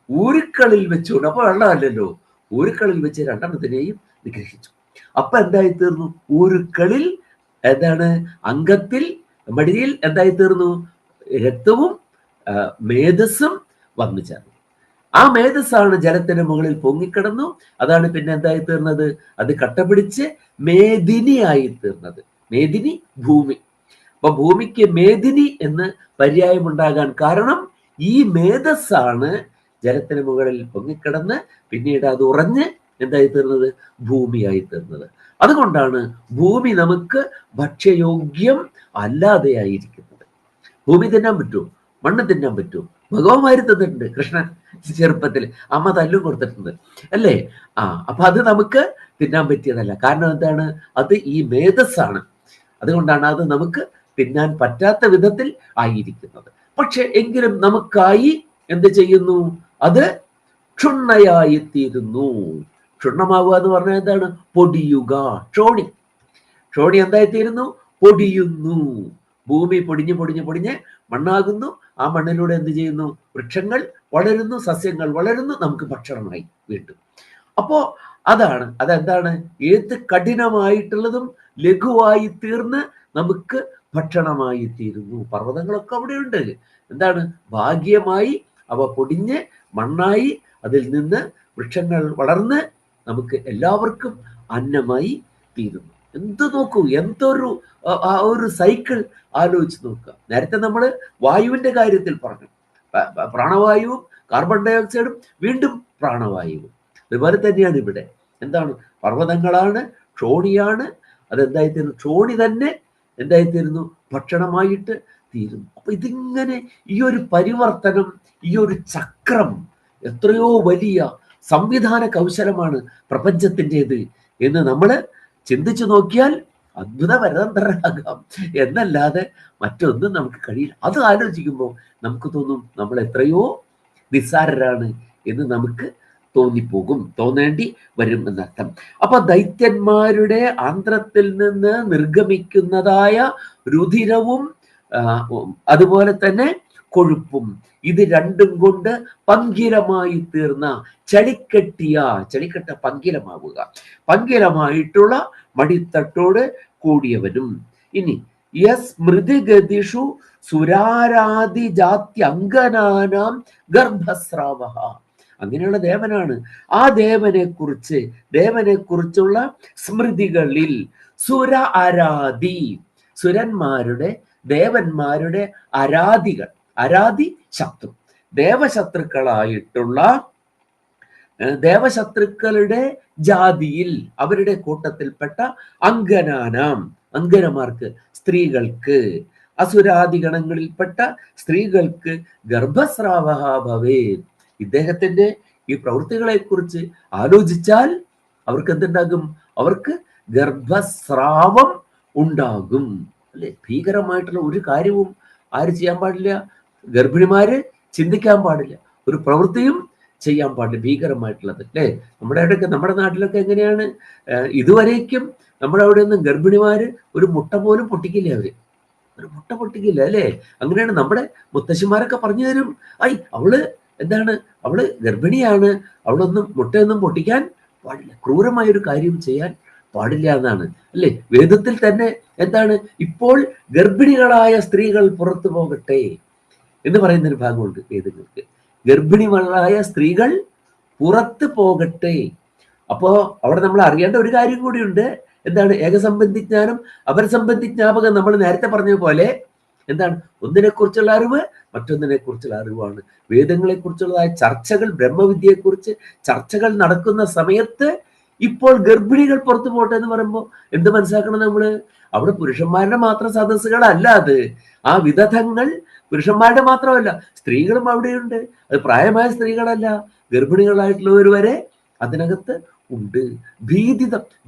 ഊരുക്കളിൽ വെച്ചുകൊണ്ട്, അപ്പൊ വെള്ളമല്ലല്ലോ, ഊരുക്കളിൽ വെച്ച് 2 നിഗ്രഹിച്ചു. അപ്പൊ എന്തായി തീർന്നു? ഊരുക്കളിൽ എന്താണ്? അംഗത്തിൽ, മടിയിൽ എന്തായി തീർന്നു? രക്തവും മേധസ്സും വന്നു ചേർന്നു. ആ മേധസ്സാണ് ജലത്തിന് മുകളിൽ പൊങ്ങിക്കിടന്നു. അതാണ് പിന്നെ എന്തായി തീർന്നത്? അത് കട്ടപിടിച്ച് മേദിനി ആയി തീർന്നത്. മേദിനി ഭൂമി. അപ്പൊ ഭൂമിക്ക് മേദിനി എന്ന് പര്യായമുണ്ടാകാൻ കാരണം ഈ മേധസ്സാണ് ജലത്തിന് മുകളിൽ പൊങ്ങിക്കിടന്ന് പിന്നീട് അത് ഉറഞ്ഞ് എന്തായി തീർന്നത്? ഭൂമിയായി തീർന്നത്. അതുകൊണ്ടാണ് ഭൂമി നമുക്ക് ഭക്ഷ്യയോഗ്യം അല്ലാതെയായിരിക്കുന്നത്. ഭൂമി തിന്നാൻ പറ്റുമോ? മണ്ണ് തിന്നാൻ പറ്റുമോ? ഭഗവാന്മാര് തിന്നിട്ടുണ്ട്. കൃഷ്ണൻ ചെറുപ്പത്തിൽ അമ്മ തല്ലും കൊടുത്തിട്ടുണ്ട് അല്ലേ? അപ്പൊ അത് നമുക്ക് തിന്നാൻ പറ്റിയതല്ല. കാരണം എന്താണ്? അത് ഈ മേധസ്സാണ്. അതുകൊണ്ടാണ് അത് നമുക്ക് തിന്നാൻ പറ്റാത്ത വിധത്തിൽ ആയിരിക്കുന്നത്. പക്ഷെ എങ്കിലും നമുക്കായി എന്ത് ചെയ്യുന്നു? അത് ക്ഷുണ്ണയായിത്തീരുന്നു. ക്ഷുണ്ണമാവുക എന്ന് പറഞ്ഞാൽ എന്താണ്? പൊടിയുക. ക്ഷോണി എന്തായിത്തീരുന്നു? പൊടിയുന്നു. ഭൂമി പൊടിഞ്ഞ് പൊടിഞ്ഞ് പൊടിഞ്ഞ് മണ്ണാകുന്നു. ആ മണ്ണിലൂടെ എന്ത് ചെയ്യുന്നു? വൃക്ഷങ്ങൾ വളരുന്നു, സസ്യങ്ങൾ വളരുന്നു, നമുക്ക് ഭക്ഷണമായി വീണ്ടും. അപ്പോ അതെന്താണ്? ഏത് കഠിനമായിട്ടുള്ളതും ലഘുവായി തീർന്ന് നമുക്ക് ഭക്ഷണമായി തീരുന്നു. പർവ്വതങ്ങളൊക്കെ അവിടെയുണ്ട്. എന്താണ്? ഭാഗ്യമായി അവ പൊടിഞ്ഞ് മണ്ണായി അതിൽ നിന്ന് വൃക്ഷങ്ങൾ വളർന്ന് നമുക്ക് എല്ലാവർക്കും അന്നമായി തീരുന്നു. നോക്കൂ, എന്തൊരു ഒരു സൈക്കിൾ ആലോചിച്ച് നോക്കുക. നേരത്തെ നമ്മൾ വായുവിന്റെ കാര്യത്തിൽ പറഞ്ഞു, പ്രാണവായുവും കാർബൺ ഡൈ ഓക്സൈഡും വീണ്ടും പ്രാണവായുവും. അതുപോലെ തന്നെയാണ് ഇവിടെ. എന്താണ്? പർവ്വതങ്ങളാണ്, ക്ഷോണിയാണ്. അതെന്തായിത്തീരുന്നു? ക്ഷോണി തന്നെ എന്തായിത്തീരുന്നു? ഭക്ഷണമായിട്ട് തീരുന്നു. അപ്പൊ ഇതിങ്ങനെ ഈ ഒരു പരിവർത്തനം, ഈ ഒരു ചക്രം എത്രയോ വലിയ സംവിധാന കൗശലമാണ് പ്രപഞ്ചത്തിൻ്റെത് എന്ന് നമ്മൾ ചിന്തിച്ചു നോക്കിയാൽ അത്ഭുതപരതന്ത്രരാകാം എന്നല്ലാതെ മറ്റൊന്നും നമുക്ക് കഴിയില്ല. അത് ആലോചിക്കുമ്പോൾ നമുക്ക് തോന്നും നമ്മൾ എത്രയോ നിസ്സാരരാണ് എന്ന് നമുക്ക് തോന്നേണ്ടി വരും എന്നർത്ഥം. അപ്പൊ ദൈത്യന്മാരുടെ ആന്ത്രത്തിൽ നിന്ന് നിർഗമിക്കുന്നതായ രുധിരവും അതുപോലെ തന്നെ കൊഴുപ്പും, ഇത് രണ്ടും കൊണ്ട് പങ്കിലമായി തീർന്ന ചളിക്കട്ട പങ്കിലമാവുക, പങ്കിലമായിട്ടുള്ള മടിത്തട്ടോട് കൂടിയവനും. ഇനി യസ്മൃതിഗതിഷു സുരാരാദി ജാതി അങ്കനാനാം ഗർഭസ്രാവ, അങ്ങനെയുള്ള ദേവനാണ്. ആ ദേവനെ കുറിച്ചുള്ള സ്മൃതികളിൽ സുരന്മാരുടെ ദേവന്മാരുടെ അരാധി ശത്രു, ദേവശത്രുക്കളുടെ ജാതിയിൽ അവരുടെ കൂട്ടത്തിൽപ്പെട്ട അങ്കനമാർക്ക്, സ്ത്രീകൾക്ക്, അസുരാദിഗണങ്ങളിൽപ്പെട്ട സ്ത്രീകൾക്ക് ഗർഭസ്രാവ ഭവേത്. ഇദ്ദേഹത്തിന്റെ ഈ പ്രവൃത്തികളെ കുറിച്ച് ആലോചിച്ചാൽ അവർക്ക് എന്തുണ്ടാകും? അവർക്ക് ഗർഭസ്രാവം ഉണ്ടാകും. അല്ലെ? ഭീകരമായിട്ടുള്ള ഒരു കാര്യവും ആര് ചെയ്യാൻ പാടില്ല? ഗർഭിണിമാര് ചിന്തിക്കാൻ പാടില്ല, ഒരു പ്രവൃത്തിയും ചെയ്യാൻ പാടില്ല, ഭീകരമായിട്ടുള്ളത്. അല്ലേ? നമ്മുടെ നാട്ടിലൊക്കെ എങ്ങനെയാണ്? ഇതുവരേക്കും നമ്മുടെ അവിടെ ഒന്നും ഗർഭിണിമാര് ഒരു മുട്ട പോലും പൊട്ടിക്കില്ല. ഒരു മുട്ട പൊട്ടിക്കില്ല, അല്ലേ? അങ്ങനെയാണ് നമ്മുടെ മുത്തശ്ശിമാരൊക്കെ പറഞ്ഞു തരും. അവള് ഗർഭിണിയാണ്, മുട്ടയൊന്നും പൊട്ടിക്കാൻ പാടില്ല, ക്രൂരമായൊരു കാര്യം ചെയ്യാൻ പാടില്ല എന്നാണ്. അല്ലേ? വേദത്തിൽ തന്നെ എന്താണ്? ഇപ്പോൾ ഗർഭിണികളായ സ്ത്രീകൾ പുറത്തു പോകട്ടെ എന്ന് പറയുന്നൊരു ഭാഗമുണ്ട് വേദങ്ങൾക്ക്. ഗർഭിണികളായ സ്ത്രീകൾ പുറത്ത് പോകട്ടെ. അപ്പോ അവിടെ നമ്മൾ അറിയേണ്ട ഒരു കാര്യം കൂടിയുണ്ട്. എന്താണ്? ഏകസംബന്ധിജ്ഞാനം അപരസംബന്ധിജ്ഞാപകം. നമ്മൾ നേരത്തെ പറഞ്ഞ പോലെ എന്താണ്? ഒന്നിനെ കുറിച്ചുള്ള അറിവ് മറ്റൊന്നിനെ കുറിച്ചുള്ള അറിവാണ്. വേദങ്ങളെ കുറിച്ചുള്ളതായ ചർച്ചകൾ, ബ്രഹ്മവിദ്യയെക്കുറിച്ച് ചർച്ചകൾ നടക്കുന്ന സമയത്ത് ഇപ്പോൾ ഗർഭിണികൾ പുറത്തു പോട്ടെ എന്ന് പറയുമ്പോൾ എന്ത് മനസ്സിലാക്കണം നമ്മള്? അവിടെ പുരുഷന്മാരുടെ മാത്രം സദസ്സുകളല്ല അത്. ആ വിദഗ്ധങ്ങൾ പുരുഷന്മാരുടെ മാത്രമല്ല, സ്ത്രീകളും അവിടെയുണ്ട്. അത് പ്രായമായ സ്ത്രീകളല്ല, ഗർഭിണികളായിട്ടുള്ളവർ വരെ അതിനകത്ത് ഉണ്ട്.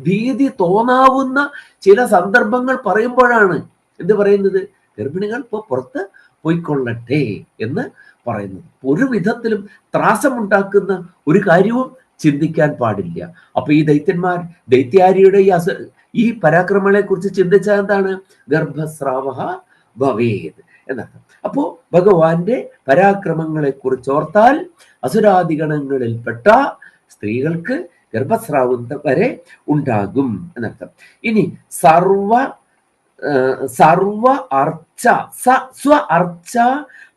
ഭീതി തോന്നാവുന്ന ചില സന്ദർഭങ്ങൾ പറയുമ്പോഴാണ് എന്ത് പറയുന്നത്? ഗർഭിണികൾ ഇപ്പോൾ പുറത്ത് പോയിക്കൊള്ളട്ടെ എന്ന് പറയുന്നത്. ഒരു വിധത്തിലും ത്രാസമുണ്ടാക്കുന്ന ഒരു കാര്യവും ചിന്തിക്കാൻ പാടില്ല. അപ്പൊ ഈ ദൈത്യാരിയുടെ ഈ പരാക്രമങ്ങളെ കുറിച്ച് ചിന്തിച്ചാൽ എന്താണ്? ഗർഭസ്രാവ ഭവേത് എന്നർത്ഥം. അപ്പോ ഭഗവാന്റെ പരാക്രമങ്ങളെ കുറിച്ച് ഓർത്താൽ അസുരാദിഗണങ്ങളിൽപ്പെട്ട സ്ത്രീകൾക്ക് ഗർഭസ്രാവം വരെ ഉണ്ടാകും എന്നർത്ഥം. ഇനി സർവ അർച്ച സ്വ അർച്ച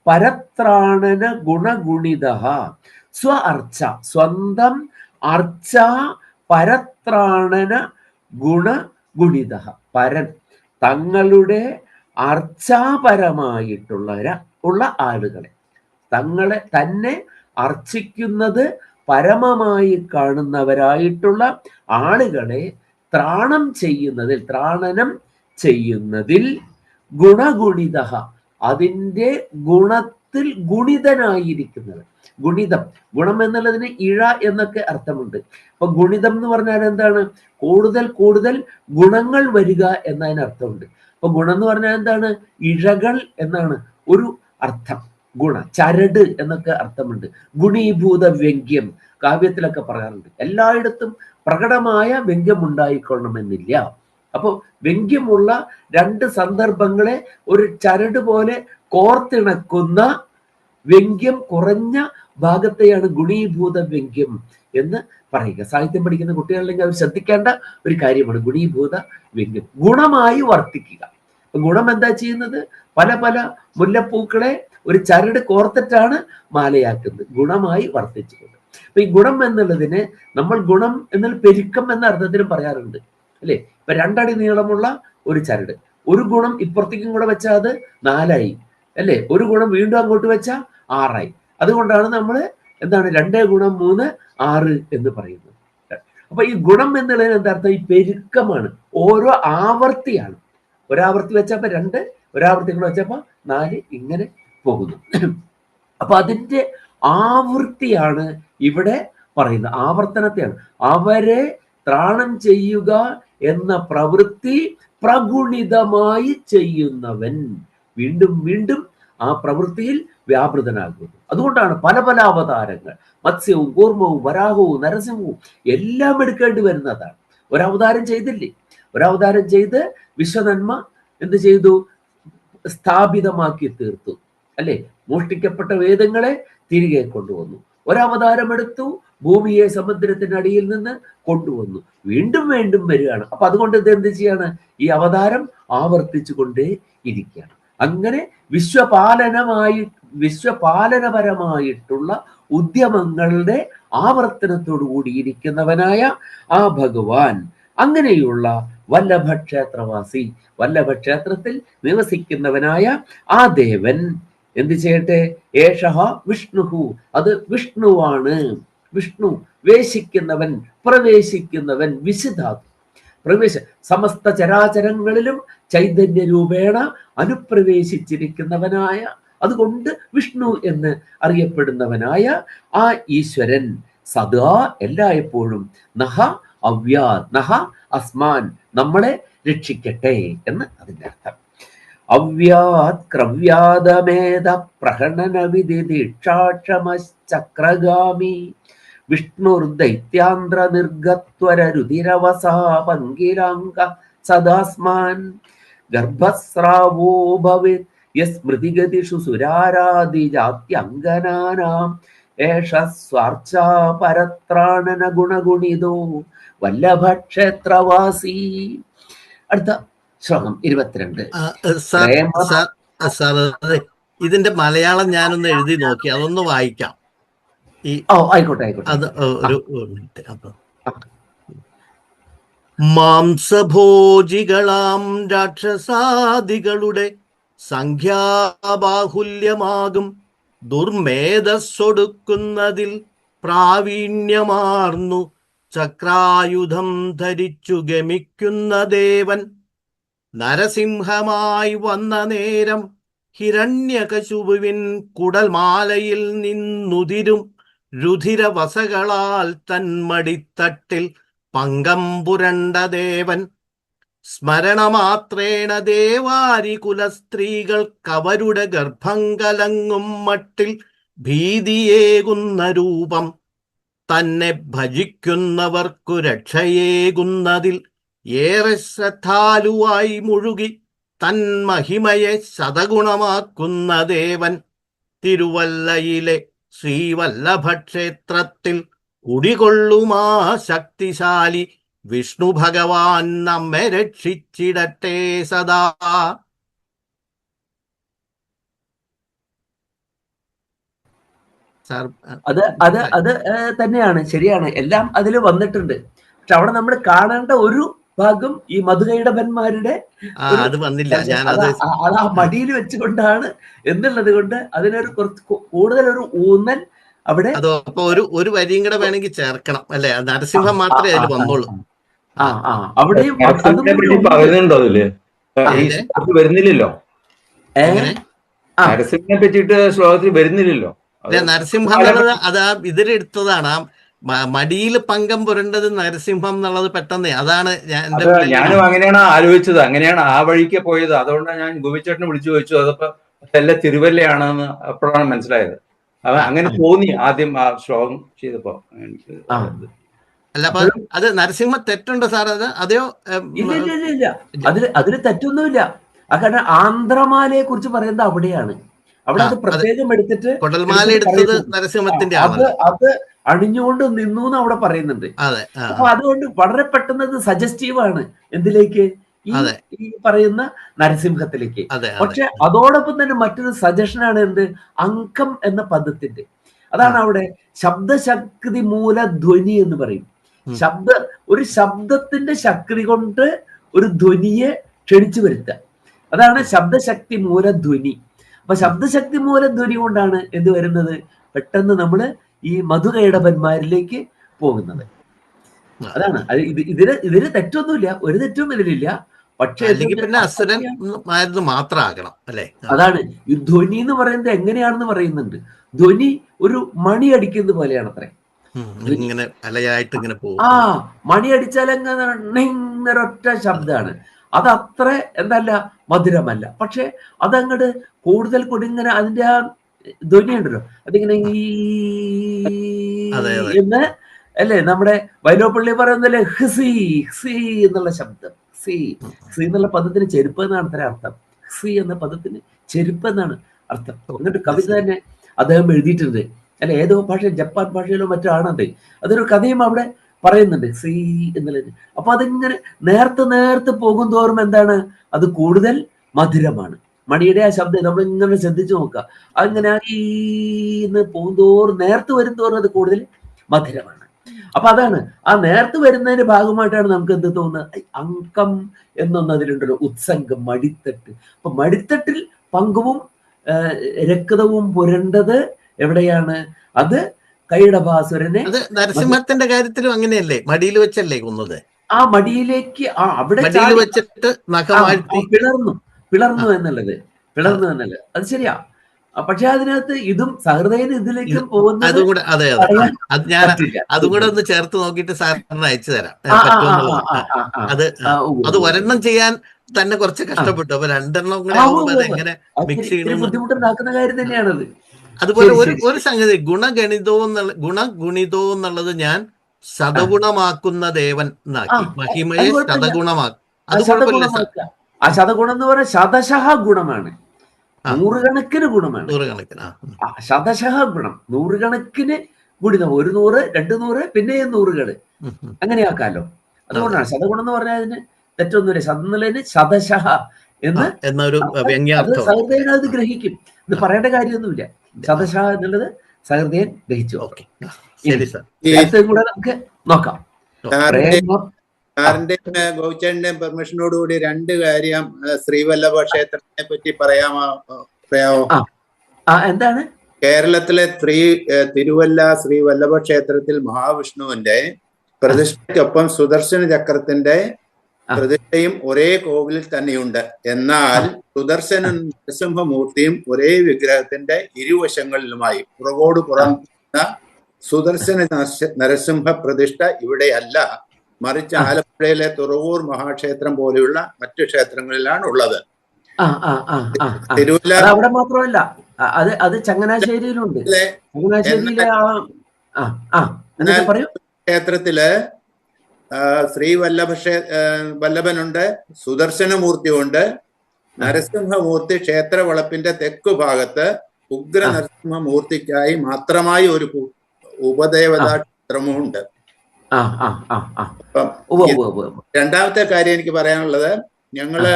പരത്രാണന ഗുണഗുണിത. സ്വ അർച്ച, സ്വന്തം അർച്ച പരത്രാണന ഗുണഗുണിത. പരൻ, തങ്ങളുടെ അർച്ചാപരമായിട്ടുള്ള ആളുകളെ, തന്നെ അർച്ചിക്കുന്നത് പരമമായി കാണുന്നവരായിട്ടുള്ള ആളുകളെ ത്രാണം ചെയ്യുന്നതിൽ ഗുണഗുണിത, അതിൻ്റെ ഗുണത്തിൽ ഗുണിതനായിരിക്കുന്നത്. ഗുണിതം, ഗുണം എന്നുള്ളതിന് ഇഴ എന്നൊക്കെ അർത്ഥമുണ്ട്. അപ്പൊ ഗുണിതം എന്ന് പറഞ്ഞാൽ എന്താണ്? കൂടുതൽ കൂടുതൽ ഗുണങ്ങൾ വരിക എന്നതിന് അർത്ഥമുണ്ട്. അപ്പൊ ഗുണം എന്ന് പറഞ്ഞാൽ എന്താണ്? ഇഴകൾ എന്നാണ് ഒരു അർത്ഥം. ഗുണ, ചരട് എന്നൊക്കെ അർത്ഥമുണ്ട്. ഗുണീഭൂത വ്യംഗ്യം കാവ്യത്തിലൊക്കെ പറയാറുണ്ട്. എല്ലായിടത്തും പ്രകടമായ വ്യംഗ്യം ഉണ്ടായിക്കൊള്ളണമെന്നില്ല. അപ്പോ വ്യംഗ്യമുള്ള രണ്ട് സന്ദർഭങ്ങളെ ഒരു ചരട് പോലെ കോർത്തിണക്കുന്ന വ്യംഗ്യം കുറഞ്ഞ ഭാഗത്തെയാണ് ഗുണീഭൂത വ്യംഗ്യം എന്ന് പറയുക. സാഹിത്യം പഠിക്കുന്ന കുട്ടികളില്ലെങ്കിൽ അവർ ശ്രദ്ധിക്കേണ്ട ഒരു കാര്യമാണ് ഗുണീഭൂത വ്യംഗ്യം. ഗുണമായി വർത്തിക്കുക. ഗുണം എന്താ ചെയ്യുന്നത്? പല പല മുല്ലപ്പൂക്കളെ ഒരു ചരട് കോർത്തിട്ടാണ് മാലയാക്കുന്നത്, ഗുണമായി വർത്തിച്ചുകൊണ്ട്. അപ്പൊ ഈ ഗുണം എന്നുള്ളതിന് നമ്മൾ ഗുണം എന്നാൽ പെരുക്കം എന്ന അർത്ഥത്തിലും പറയാറുണ്ട്, അല്ലെ? ഇപ്പൊ 2 അടി നീളമുള്ള ഒരു ചരട്, ഒരു ഗുണം ഇപ്പുറത്തേക്കും കൂടെ വെച്ചാൽ അത് 4 ആയി, അല്ലെ? ഒരു ഗുണം വീണ്ടും അങ്ങോട്ട് വെച്ചാൽ 6 ആയി. അതുകൊണ്ടാണ് നമ്മൾ എന്താണ് 2 ഗുണം 3 6 എന്ന് പറയുന്നത്. അപ്പൊ ഈ ഗുണം എന്നുള്ളതിന് എന്താ അർത്ഥം? ഈ പെരുക്കമാണ്, ഓരോ ആവർത്തിയാണ്. ഒരാവർത്തി വെച്ചപ്പോ 2, ഒരാവർത്തി കൂടെ വെച്ചപ്പോ 4, ഇങ്ങനെ പോകുന്നു. അപ്പൊ അതിന്റെ ആവൃത്തിയാണ് ഇവിടെ പറയുന്നത്, ആവർത്തനത്തെയാണ്. അവരെ ത്രാണം ചെയ്യുക എന്ന പ്രവൃത്തി പ്രഗുണിതമായി ചെയ്യുന്നവൻ വീണ്ടും വീണ്ടും ആ പ്രവൃത്തിയിൽ വ്യാപൃതനാകുന്നു. അതുകൊണ്ടാണ് പല പല അവതാരങ്ങൾ, മത്സ്യവും കൂർമ്മവും വരാഹവും നരസിംഹവും എല്ലാം എടുക്കേണ്ടി വരുന്നതാണ്. ഒരവതാരം ചെയ്തില്ലേ? ഒരവതാരം ചെയ്ത് വിശ്വനന്മ എന്ത് ചെയ്തു? സ്ഥാപിതമാക്കി തീർത്തു, അല്ലെ? മോഷ്ടിക്കപ്പെട്ട വേദങ്ങളെ തിരികെ കൊണ്ടുവന്നു. ഒരവതാരം എടുത്തു, ഭൂമിയെ സമുദ്രത്തിനടിയിൽ നിന്ന് കൊണ്ടുവന്നു. വീണ്ടും വീണ്ടും വരികയാണ്. അപ്പൊ അതുകൊണ്ട് ഇത് എന്ത് ചെയ്യാണ്? ഈ അവതാരം ആവർത്തിച്ചു കൊണ്ടേ ഇരിക്കുകയാണ്. അങ്ങനെ വിശ്വപാലനപരമായിട്ടുള്ള ഉദ്യമങ്ങളുടെ ആവർത്തനത്തോടു കൂടിയിരിക്കുന്നവനായ ആ ഭഗവാൻ, അങ്ങനെയുള്ള വല്ലഭക്ഷേത്രവാസി, വല്ലഭക്ഷേത്രത്തിൽ നിവസിക്കുന്നവനായ ആ ദേവൻ എന്ത് ചെയ്യട്ടെ? ഏഷഹ വിഷ്ണുഹു, അത് വിഷ്ണുവാണ്. വിഷ്ണു വേശിക്കുന്നവൻ, പ്രവേശിക്കുന്നവൻ, വിശുദ്ധാത്മ പ്രവേശ സമസ്ത ചരാചരങ്ങളിലും ചൈതന്യ രൂപേണ അനുപ്രവേശിച്ചിരിക്കുന്നവനായ, അതുകൊണ്ട് വിഷ്ണു എന്ന് അറിയപ്പെടുന്നവനായ ആ ഈശ്വരൻ സദാ എല്ലായ്പ്പോഴും നഹ അവ്യാത് നഹ അസ്മാൻ, നമ്മളെ രക്ഷിക്കട്ടെ എന്ന് അതിന്റെ അർത്ഥം. അവ്യാത് ക്രവ്യാദമേധ പ്രഹണന വിധി ദീക്ഷാക്ഷമശ്ചക്രഗാമി വിഷ്ണുർദൈത്യാന്ധ്ര നിർഗത്വര രുധിരവസാ പങ്കിരാംഗ സദാസ്മാൻ ഗർഭസ്രാവോ ഭവേത് യസ്മൃതിഗതിഷു സുരാരാദിജാത്യംഗനാനാം ഏഷ സ്വാർച്ചാ പരത്രാണന ഗുണഗുണിതോ വല്ലഭക്ഷേത്രവാസി. അടുത്ത ശ്ലോകം 22. ഇതിന്റെ മലയാളം ഞാനൊന്ന് എഴുതി നോക്കി, അതൊന്ന് വായിക്കാം. ആയിക്കോട്ടെ. അത് ഒരു മിനിറ്റ്. അപ്പൊ മാംസഭോജികളാം രാക്ഷസാദികളുടെ സംഖ്യാബാഹുല്യമാകും ദുർമേധസ്സൊടുക്കുന്നതിൽ പ്രാവീണ്യമാർന്നു ചക്രായുധം ധരിച്ചു ഗമിക്കുന്ന ദേവൻ നരസിംഹമായി വന്ന നേരം ഹിരണ്യകശുപുവിൻ കുടൽമാലയിൽ നിന്നുതിരും രുധിരവസകളാൽ തന്മടിത്തട്ടിൽ പങ്കം പുരണ്ട ദേവൻ സ്മരണമാത്രേണ ദേവാരി കുലസ്ത്രീകൾക്കവരുടെ ഗർഭം കലങ്ങും മട്ടിൽ ഭീതിയേകുന്ന രൂപം തന്നെ ഭജിക്കുന്നവർക്കു രക്ഷയേകുന്നതിൽ ഏറെ ശ്രദ്ധാലുവായി മുഴുകി തൻ മഹിമയെ ശതഗുണമാക്കുന്ന ദേവൻ തിരുവല്ലയിലെ ശ്രീവല്ലഭക്ഷേത്രത്തിൽ കുടികൊള്ളുമാ ശക്തിശാലി വിഷ്ണു ഭഗവാൻ നമ്മെ രക്ഷിച്ചിടട്ടെ സദാ. അത് തന്നെയാണ്, ശരിയാണ്, എല്ലാം അതിൽ വന്നിട്ടുണ്ട്. പക്ഷെ അവിടെ നമ്മൾ കാണേണ്ട ഒരു ഭാഗം ഈ മധുകൈടഭന്മാരുടെ അത് വന്നില്ല, അത് ആ മടിയിൽ വെച്ചുകൊണ്ടാണ് എന്നുള്ളത് കൊണ്ട് അതിനൊരു കുറച്ച് കൂടുതൽ ഒരു ഊന്നൽ അവിടെ. അപ്പൊ ഒരു വരിയും കൂടെ വേണമെങ്കിൽ ചേർക്കണം, അല്ലെ? നരസിംഹം മാത്രമേ അതിൽ വന്നോളൂ. അവിടെയും പറയുന്നുണ്ടോ അതില്? വരുന്നില്ലല്ലോ. നരസിംഹനെ പറ്റിയിട്ട് ശ്ലോകത്തിൽ വരുന്നില്ലല്ലോ. നരസിംഹം എന്നുള്ളത് അത് ആ ഇതിലെടുത്തതാണ്. ആ മടിയിൽ പങ്കം പുരണ്ടത് നരസിംഹം എന്നുള്ളത് പെട്ടെന്ന് അതാണ് ഞാനും അങ്ങനെയാണ് ആലോചിച്ചത്, അങ്ങനെയാണ് ആ വഴിക്ക് പോയത്. അതുകൊണ്ടാണ് ഞാൻ ഗോപിച്ചേട്ടനെ വിളിച്ചു ചോദിച്ചു, അതപ്പോ എല്ലാം തിരുവല്ലയാണെന്ന് അപ്പോഴാണ് മനസ്സിലായത്. അങ്ങനെ തോന്നി ആദ്യം ആ ശ്ലോകം ചെയ്തപ്പോ എനിക്ക്. അല്ല, അപ്പൊ അത് നരസിംഹ തെറ്റുണ്ടോ സാർ? അത് അതെയോ? ഇല്ല, അതില് തെറ്റൊന്നുമില്ല. കാരണം ആന്ധ്രമാലയെ കുറിച്ച് പറയുന്നത് അവിടെയാണ്. അവിടെ അത് പ്രത്യേകം എടുത്തിട്ട് കൊടൽമാല എടുത്തത് നരസിംഹത്തിന്റെ അത് അണിഞ്ഞുകൊണ്ട് നിന്നു എന്ന് അവിടെ പറയുന്നുണ്ട്. അപ്പൊ അതുകൊണ്ട് വളരെ പെട്ടെന്ന് അത് സജസ്റ്റീവാണ് എന്തിലേക്ക്, ഈ പറയുന്ന നരസിംഹത്തിലേക്ക്. പക്ഷെ അതോടൊപ്പം തന്നെ മറ്റൊരു സജഷനാണ് എന്ത്, അങ്കം എന്ന പദത്തിന്റെ. അതാണ് അവിടെ ശബ്ദശക്തി മൂലധ്വനി എന്ന് പറയും. ഒരു ശബ്ദത്തിന്റെ ശക്തി കൊണ്ട് ഒരു ധ്വനിയെ ക്ഷണിച്ചു വരുത്തുക, അതാണ് ശബ്ദശക്തി മൂലധ്വനി. അപ്പൊ ശബ്ദശക്തി മൂലധ്വനി കൊണ്ടാണ് എന്ത് വരുന്നത്, പെട്ടെന്ന് നമ്മള് ഈ മധുകൈടഭന്മാരിലേക്ക് പോകുന്നത്. അതാണ് ഇതിന് തെറ്റൊന്നുമില്ല, ഒരു തെറ്റും ഇതിലില്ല. പക്ഷെ അതാണ് ഈ ധ്വനി എന്ന് പറയുന്നത് എങ്ങനെയാണെന്ന് പറയുന്നുണ്ട്. ധ്വനി ഒരു മണി അടിക്കുന്നത് പോലെയാണ് അത്രേ. മണി അടിച്ചാൽ എങ്ങനെ ഒറ്റ ശബ്ദമാണ്. അതത്ര എന്തല്ല മധുരമല്ല. പക്ഷെ അതങ്ങട് കൂടുതൽ ഇങ്ങനെ അതിന്റെ ആ ധ്വനി ഉണ്ടല്ലോ, അതിങ്ങനെ എന്ന് അല്ലേ നമ്മുടെ വൈലോപ്പള്ളി പറയുന്നല്ലേ, ഹ്സി ഹ്സി എന്നുള്ള ശബ്ദം. ഹ്സി ഹ്സി എന്നുള്ള പദത്തിന് ചെരുപ്പ് എന്നാണ് അത്ര അർത്ഥം. ഹ്സി എന്ന പദത്തിന് ചെരുപ്പ് എന്നാണ് അർത്ഥം. എന്നിട്ട് കവിത തന്നെ അദ്ദേഹം എഴുതിയിട്ടുണ്ട്, അല്ലെ ഏതോ ഭാഷ, ജപ്പാൻ ഭാഷയിലോ മറ്റോ ആണത്. അതൊരു കഥയും അവിടെ പറയുന്നുണ്ട്, സീ എന്നുള്ളത്. അപ്പൊ അതിങ്ങനെ നേർത്ത് പോകും തോറും എന്താണ്, അത് കൂടുതൽ മധുരമാണ്. മണിയുടെ ആ ശബ്ദം നമ്മൾ ഇങ്ങനെ ശ്രദ്ധിച്ചു നോക്കുക, അങ്ങനെ ഈന്ന് പോകുന്തോറും നേർത്ത് വരും തോറും അത് കൂടുതൽ മധുരമാണ്. അപ്പൊ അതാണ് ആ നേർത്ത് വരുന്നതിന്റെ ഭാഗമായിട്ടാണ് നമുക്ക് എന്ത് തോന്നുന്നത്, അങ്കം എന്നൊന്ന് അതിലുണ്ടല്ലോ, ഉത്സംഗം, മടിത്തട്ട്. അപ്പൊ മടിത്തട്ടിൽ പങ്കവും രക്തവും പുരണ്ടത് എവിടെയാണ്, അത് കൈടഭാസുരനെ. നരസിംഹത്തിന്റെ കാര്യത്തിലും അങ്ങനെയല്ലേ, മടിയിൽ വെച്ചല്ലേ കൊന്നത്? ആ മടിയിലേക്ക് അവിടെ വെച്ചിട്ട് പിളർന്നു എന്നുള്ളത് അത് ശരിയാ. പക്ഷെ അതിനകത്ത് ഇതും സഹൃദയന് ഇതിലേക്കും പോകുന്നത് അതും കൂടെ ഒന്ന് ചേർത്ത് നോക്കിയിട്ട് സാറിന് അയച്ചു തരാം. അത് ഒരെണ്ണം ചെയ്യാൻ തന്നെ കുറച്ച് കഷ്ടപ്പെട്ടു. അപ്പൊ രണ്ടെണ്ണം കൂടെ എങ്ങനെ മിക്സ് ചെയ്യണം, ബുദ്ധിമുട്ടുണ്ടാക്കുന്ന കാര്യം തന്നെയാണത്. അതുപോലെ ഒരു സംഗതി, ഗുണഗണിതോ എന്നുള്ളത് ഞാൻ ശതഗുണമാക്കുന്ന ദേവൻ എന്നാക്കി, മഹിമയെ ശതഗുണമാക്കും. ആ ശതഗുണം എന്ന് പറഞ്ഞാൽ ശതശഃ ഗുണമാണ്, നൂറുകണക്കിന് ഗുണമാണ്. ശതശഃ ഗുണം, നൂറുകണക്കിന് ഗുണിതം, 100, 200, പിന്നെയും നൂറുകള്, അങ്ങനെയാക്കാലോ. അതുകൊണ്ടാണ് ശതഗുണം എന്ന് പറഞ്ഞാൽ അതിന് തെറ്റൊന്നുമില്ല. ശതനിലന് ശതശഃ എന്നൊരു സഹൃദയൻ അത് ഗ്രഹിക്കും. ഇത് പറയേണ്ട കാര്യമൊന്നുമില്ല. ശതശഃ എന്നുള്ളത് സഹൃദയൻ ഗ്രഹിച്ചു. കൂടെ നമുക്ക് നോക്കാം. ഗോപിച്ചേട്ടന്റെയും പെർമിഷനോടുകൂടി 2 കാര്യം ശ്രീവല്ലഭ ക്ഷേത്രത്തെ പറ്റി പറയാമോ? എന്താണ് കേരളത്തിലെ തിരുവല്ല ശ്രീവല്ലഭ ക്ഷേത്രത്തിൽ മഹാവിഷ്ണുവിന്റെ പ്രതിഷ്ഠയ്ക്കൊപ്പം സുദർശന ചക്രത്തിന്റെ പ്രതിഷ്ഠയും ഒരേ കോവിലിൽ തന്നെയുണ്ട്. എന്നാൽ സുദർശനും നരസിംഹമൂർത്തിയും ഒരേ വിഗ്രഹത്തിന്റെ ഇരുവശങ്ങളിലുമായി പുറകോട് പുറന്ന സുദർശന നരസിംഹ പ്രതിഷ്ഠ ഇവിടെയല്ല, മറിച്ച് ആലപ്പുഴയിലെ തുറവൂർ മഹാക്ഷേത്രം പോലെയുള്ള മറ്റു ക്ഷേത്രങ്ങളിലാണ് ഉള്ളത്. തിരുവല്ല അവിടെ മാത്രമല്ല, അത് ചങ്ങനാശ്ശേരിയിലുണ്ട്. ചങ്ങനാശ്ശേരിയിലെ ക്ഷേത്രത്തില് വല്ലഭനുണ്ട്, സുദർശനമൂർത്തിയുണ്ട്. നരസിംഹമൂർത്തി ക്ഷേത്ര വളപ്പിന്റെ തെക്കു ഭാഗത്ത് ഉഗ്ര നരസിംഹമൂർത്തിക്കായി മാത്രമായി ഒരു ഉപദേവതാ ക്ഷേത്രമുണ്ട്. രണ്ടാമത്തെ കാര്യം എനിക്ക് പറയാനുള്ളത്, ഞങ്ങള്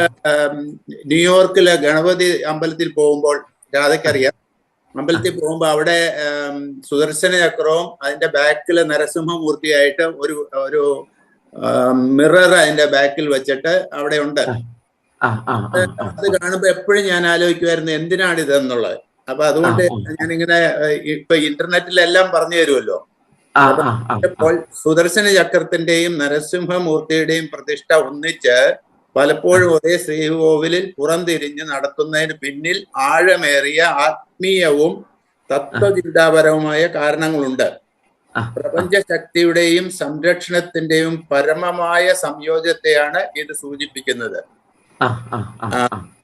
ന്യൂയോർക്കിലെ ഗണപതി അമ്പലത്തിൽ പോകുമ്പോൾ, രാധയ്ക്കറിയാം, അമ്പലത്തിൽ പോകുമ്പോൾ അവിടെ സുദർശന ചക്രവും അതിന്റെ ബാക്കിൽ നരസിംഹമൂർത്തിയായിട്ട് ഒരു മിറർ അതിന്റെ ബാക്കിൽ വെച്ചിട്ട് അവിടെ ഉണ്ട്. അത് കാണുമ്പോ എപ്പോഴും ഞാൻ ആലോചിക്കുമായിരുന്നു എന്തിനാണ് ഇതെന്നുള്ളത്. അപ്പൊ അതുകൊണ്ട് ഞാനിങ്ങനെ ഇപ്പൊ ഇന്റർനെറ്റിലെല്ലാം പറഞ്ഞു തരുമല്ലോ. അപ്പോൾ സുദർശന ചക്രത്തിന്റെയും നരസിംഹമൂർത്തിയുടെയും പ്രതിഷ്ഠ ഒന്നിച്ച് പലപ്പോഴും ഒരേ ശ്രീകോവിലിൽ പുറംതിരിഞ്ഞ് നടത്തുന്നതിന് പിന്നിൽ ആഴമേറിയ ആത്മീയവും തത്വചിന്താപരവുമായ കാരണങ്ങളുണ്ട്. പ്രപഞ്ച ശക്തിയുടെയും സംരക്ഷണത്തിന്റെയും പരമമായ സംയോജനത്തെയാണ് ഇത് സൂചിപ്പിക്കുന്നത്.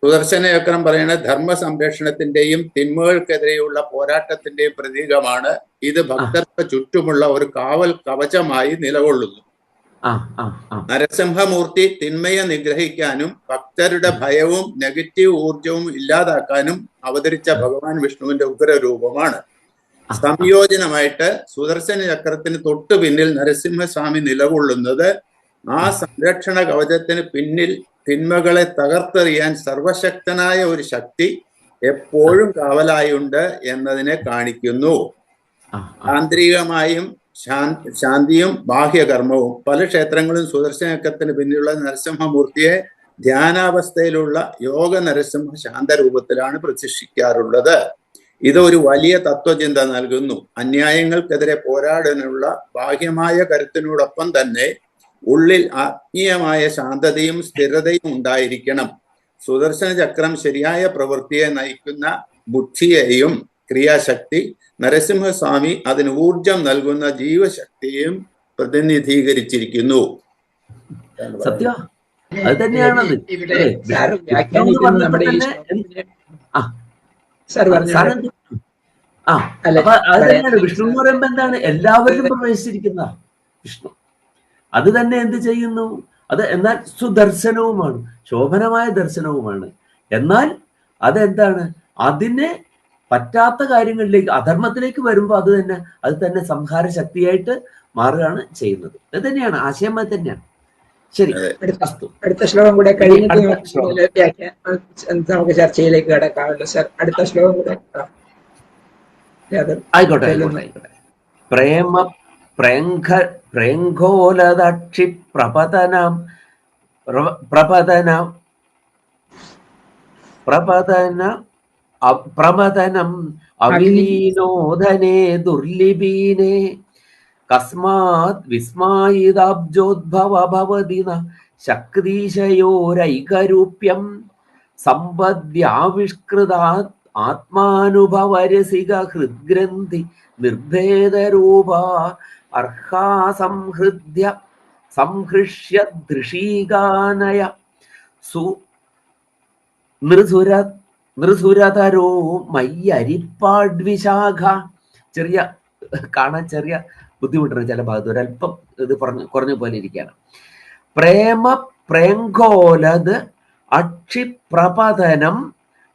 സുദർശന ചക്രം പറയുന്നത് ധർമ്മ സംരക്ഷണത്തിന്റെയും തിന്മകൾക്കെതിരെയുള്ള പോരാട്ടത്തിന്റെയും പ്രതീകമാണ്. ഇത് ഭക്തർക്ക് ചുറ്റുമുള്ള ഒരു കാവൽ കവചമായി നിലകൊള്ളുന്നു. നരസിംഹമൂർത്തി തിന്മയെ നിഗ്രഹിക്കാനും ഭക്തരുടെ ഭയവും നെഗറ്റീവ് ഊർജവും ഇല്ലാതാക്കാനും അവതരിച്ച ഭഗവാൻ വിഷ്ണുവിന്റെ ഉഗ്രരൂപമാണ്. സംയോജനമായിട്ട് സുദർശന ചക്രത്തിന് തൊട്ടു പിന്നിൽ നരസിംഹസ്വാമി നിലകൊള്ളുന്നത് ആ സംരക്ഷണ കവചത്തിന് പിന്നിൽ തിന്മകളെ തകർത്തെറിയാൻ സർവശക്തനായ ഒരു ശക്തി എപ്പോഴും കാവലായുണ്ട് എന്നതിനെ കാണിക്കുന്നു. ആന്തരികമായും ശാന്തിയും ബാഹ്യകർമ്മവും. പല ക്ഷേത്രങ്ങളും സുദർശന ചക്രത്തിന് പിന്നിലുള്ള നരസിംഹമൂർത്തിയെ ധ്യാനാവസ്ഥയിലുള്ള യോഗ നരസിംഹ ശാന്തരൂപത്തിലാണ് പ്രതിഷ്ഠിക്കാറുള്ളത്. ഇത് ഒരു വലിയ തത്വചിന്ത നൽകുന്നു. അന്യായങ്ങൾക്കെതിരെ പോരാടാനുള്ള ബാഹ്യമായ കരുത്തിനോടൊപ്പം തന്നെ ഉള്ളിൽ ആത്മീയമായ ശാന്തതയും സ്ഥിരതയും ഉണ്ടായിരിക്കണം. സുദർശന ചക്രം ശരിയായ പ്രവൃത്തിയെ നയിക്കുന്ന ബുദ്ധിയെയും ക്രിയാശക്തി, നരസിംഹസ്വാമി അതിന് ഊർജം നൽകുന്ന ജീവശക്തിയെയും പ്രതിനിധീകരിച്ചിരിക്കുന്നു. സത്യം അത് തന്നെയാണത്. അത് തന്നെയാണ് വിഷ്ണു എന്ന് പറയുമ്പോ എന്താണ്, എല്ലാവരിലും പ്രവേശിച്ചിരിക്കുന്ന വിഷ്ണു. അത് തന്നെ എന്ത് ചെയ്യുന്നു, അത് എന്നാൽ സുദർശനവുമാണ്, ശോഭനമായ ദർശനവുമാണ്. എന്നാൽ അതെന്താണ്, അതിനെ പറ്റാത്ത കാര്യങ്ങളിലേക്ക്, അധർമ്മത്തിലേക്ക് വരുമ്പോൾ അത് തന്നെ സംഹാര ശക്തിയായിട്ട് മാറുകയാണ് ചെയ്യുന്നത്. അത് തന്നെയാണ് ആശയം, അത് തന്നെയാണ്. ശരി, അടുത്ത ശ്ലോകം കൂടെ കഴിഞ്ഞിട്ട് നമുക്ക് ചർച്ചയിലേക്ക് കിടക്കാമല്ലോ സാർ. അടുത്ത ശ്ലോകം കൂടെ ആയിക്കോട്ടെ. പ്രേമ പ്രേംഘോലദക്ഷി പ്രപതനം അവിലീനോധനേ ദുർലിപീനേ കസ്മാത് വിസ്മായിതാബ്ജോദ്ഭവ ഭവതി ന ശക്തിശയോരൈകരൂപ്യം സമ്പദ്യാവിഷ്കൃതാത് ആത്മാനുഭവരസിക ഹൃദ്ഗ്രന്ഥി നിർഭേദരൂപ അർഹാ സംഹൃഷ്യദൃശീകാനയ നൃസുരതരോ മയ്യരിപ്പാഡ്വിശാഖ. കാണാൻ ചെറിയ ബുദ്ധിമുട്ടുണ്ട് ചില ഭാഗത്ത്, ഒരല്പം ഇത് കുറഞ്ഞ പോലെ ഇരിക്കുകയാണ്. പ്രേംഘോലത് അക്ഷിപ്രപതനം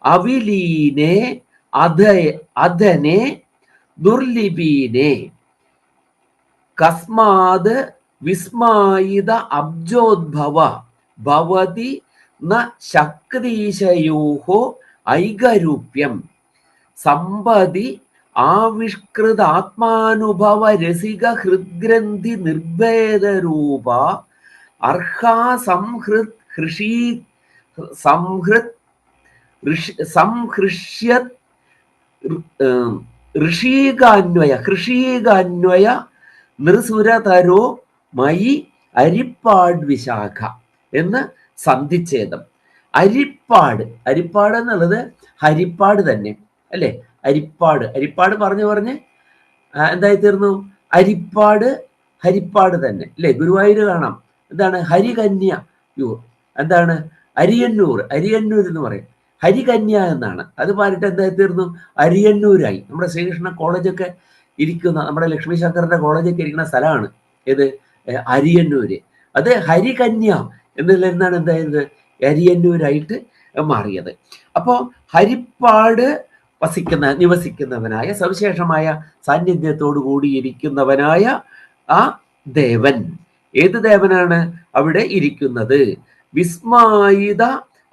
അവിലീനെ അധനെ ദുർലിപീനെ കസ്മാത് വിസ്മായിത അബ്ജോദ്ഭവ ഭവതി ന ശക്തീശയോഹോ ഐകരൂപ്യം സമ്പതി ആവിഷ്കൃതാത്മാനുഭവ രസിക ഹൃദ്ഗ്രന്ഥി നിർഭേദരൂപ അർഹാ സംഹൃഷ്യത് ഋഷീകാന്വയ നൃസുരതരോ മയി അരിപ്പാഡ്വിശാഖ എന്ന് സന്ധിച്ഛേദം. അരിപ്പാട് എന്നുള്ളത് ഹരിപ്പാട് തന്നെ അല്ലെ. അരിപ്പാട് പറഞ്ഞ് എന്തായി തീർന്നു, ഹരിപ്പാട് തന്നെ അല്ലെ. ഗുരുവായൂർ കാണാം, എന്താണ് ഹരികന്യൂർ, എന്താണ് അരിയന്നൂർ എന്ന് പറയും, ഹരികന്യ എന്നാണ്. അത് മാറിയിട്ട് എന്തായി തീർന്നു, അരിയന്നൂരായി. നമ്മുടെ ശ്രീകൃഷ്ണ കോളേജൊക്കെ ഇരിക്കുന്ന, നമ്മുടെ ലക്ഷ്മി ശങ്കറിന്റെ കോളേജൊക്കെ ഇരിക്കുന്ന സ്ഥലമാണ് ഇത് അരിയന്നൂര്. അത് ഹരികന്യ എന്നതിലാണ് എന്തായത് അരിയന്നൂരായിട്ട് മാറിയത്. അപ്പോ ഹരിപ്പാട് നിവസിക്കുന്നവനായ സവിശേഷമായ സാന്നിധ്യത്തോടു കൂടിയിരിക്കുന്നവനായ ആ ദേവൻ, ഏത് ദേവനാണ് അവിടെ ഇരിക്കുന്നത്? വിസ്മായിത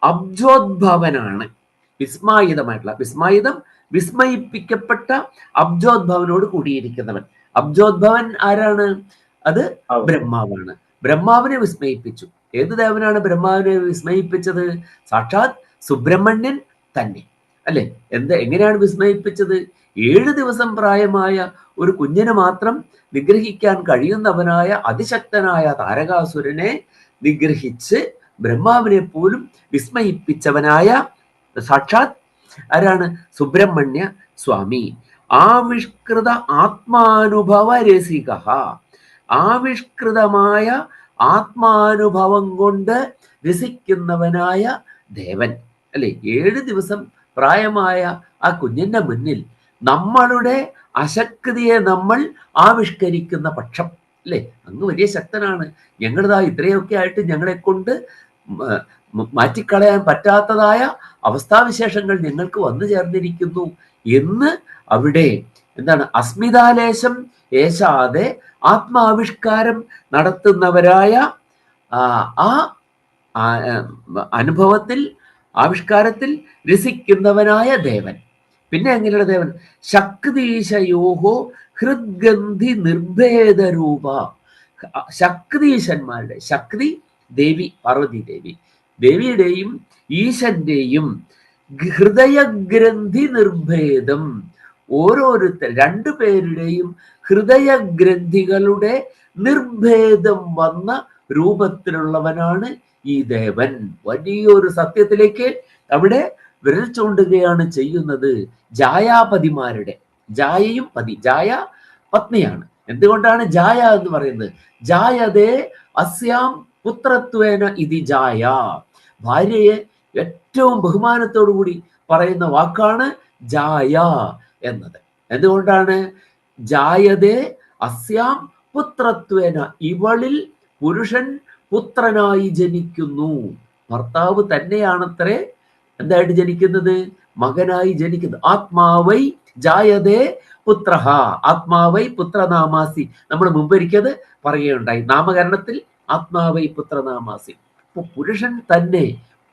അബ്ജോദ്ഭവനാണ്. വിസ്മയിപ്പിക്കപ്പെട്ട അബ്ജോദ്ഭവനോട് കൂടിയിരിക്കുന്നവൻ. അബ്ജോദ്ഭവൻ ആരാണ്? അത് ബ്രഹ്മാവാണ്. ബ്രഹ്മാവിനെ വിസ്മയിപ്പിച്ചു. ഏത് ദേവനാണ് ബ്രഹ്മാവിനെ വിസ്മയിപ്പിച്ചത്? സാക്ഷാത് സുബ്രഹ്മണ്യൻ തന്നെ അല്ലെ. എങ്ങനെയാണ് വിസ്മയിപ്പിച്ചത്? 7 ദിവസം പ്രായമായ ഒരു കുഞ്ഞിനെ മാത്രം നിഗ്രഹിക്കാൻ കഴിയുന്നവനായ അതിശക്തനായ താരകാസുരനെ നിഗ്രഹിച്ച് ബ്രഹ്മാവിനെ പോലും വിസ്മയിപ്പിച്ചവനായ സാക്ഷാത് ആരാണ്? സുബ്രഹ്മണ്യ സ്വാമി. ആവിഷ്കൃത ആത്മാനുഭവ രസിക, ആവിഷ്കൃതമായ ആത്മാനുഭവം കൊണ്ട് രസിക്കുന്നവനായ ദേവൻ അല്ലെ. 7 ദിവസം പ്രായമായ ആ കുഞ്ഞിന്റെ മുന്നിൽ നമ്മളുടെ അശക്തിയെ നമ്മൾ ആവിഷ്കരിക്കുന്ന പക്ഷം അല്ലെ, അങ്ങ് വലിയ ശക്തനാണ്, ഞങ്ങളിതാ ഇത്രയൊക്കെ ആയിട്ട് ഞങ്ങളെ കൊണ്ട് മാറ്റിക്കളയാൻ പറ്റാത്തതായ അവസ്ഥാവിശേഷങ്ങൾ ഞങ്ങൾക്ക് വന്നു ചേർന്നിരിക്കുന്നു എന്ന് അവിടെ എന്താണ് അസ്മിതാലേശം ഏശാതെ ആത്മാവിഷ്കാരം നടത്തുന്നവരായ ആ അനുഭവത്തിൽ ആവിഷ്കാരത്തിൽ രസിക്കുന്നവനായ ദേവൻ. പിന്നെ എങ്ങനെയുള്ള ദേവൻ? ശക്തീശയോഹോ ഹൃദ്ഗന്ധി നിർഭേദരൂപ. ശക്തീശന്മാരുടെ, ശക്തി ദേവി പാർവതി ദേവി, ദേവിയുടെയും ഈശന്റെയും ഹൃദയഗ്രന്ഥി നിർഭേദം, ഓരോരുത്തർ 2 പേരുടെയും ഹൃദയഗ്രന്ഥികളുടെ നിർഭേദം വന്ന രൂപത്തിലുള്ളവനാണ് ഈ ദേവൻ. വലിയൊരു സത്യത്തിലേക്ക് അവിടെ വിരൽ ചൂണ്ടുകയാണ് ചെയ്യുന്നത്. ജായാപതിമാരുടെ, ജായയും പതി, ജായ പത്നിയാണ്. എന്തുകൊണ്ടാണ് ജായ എന്ന് പറയുന്നത്? ജായതേ അസ്യാം പുത്രത്വേന ഇതി ജായ. ഭാര്യയെ ഏറ്റവും ബഹുമാനത്തോടു കൂടി പറയുന്ന വാക്കാണ് ജായ എന്നത്. എന്തുകൊണ്ടാണ്? ജായതേ അസ്യാം പുത്രത്വേന, ഇവളിൽ പുരുഷൻ പുത്രനായി ജനിക്കുന്നു. ഭർത്താവ് തന്നെയാണത്രേ എന്തായിട്ട് ജനിക്കുന്നത്? മകനായി ജനിക്കുന്നത്. ആത്മാവൈ ജായതേ പുത്ര, ആത്മാവൈ പുത്രനാമാസി. നമ്മൾ മുമ്പൊരിക്കത് പറയുകയുണ്ടായി, നാമകരണത്തിൽ ആത്മാവൈ പുത്രനാമാസി. അപ്പൊ പുരുഷൻ തന്നെ,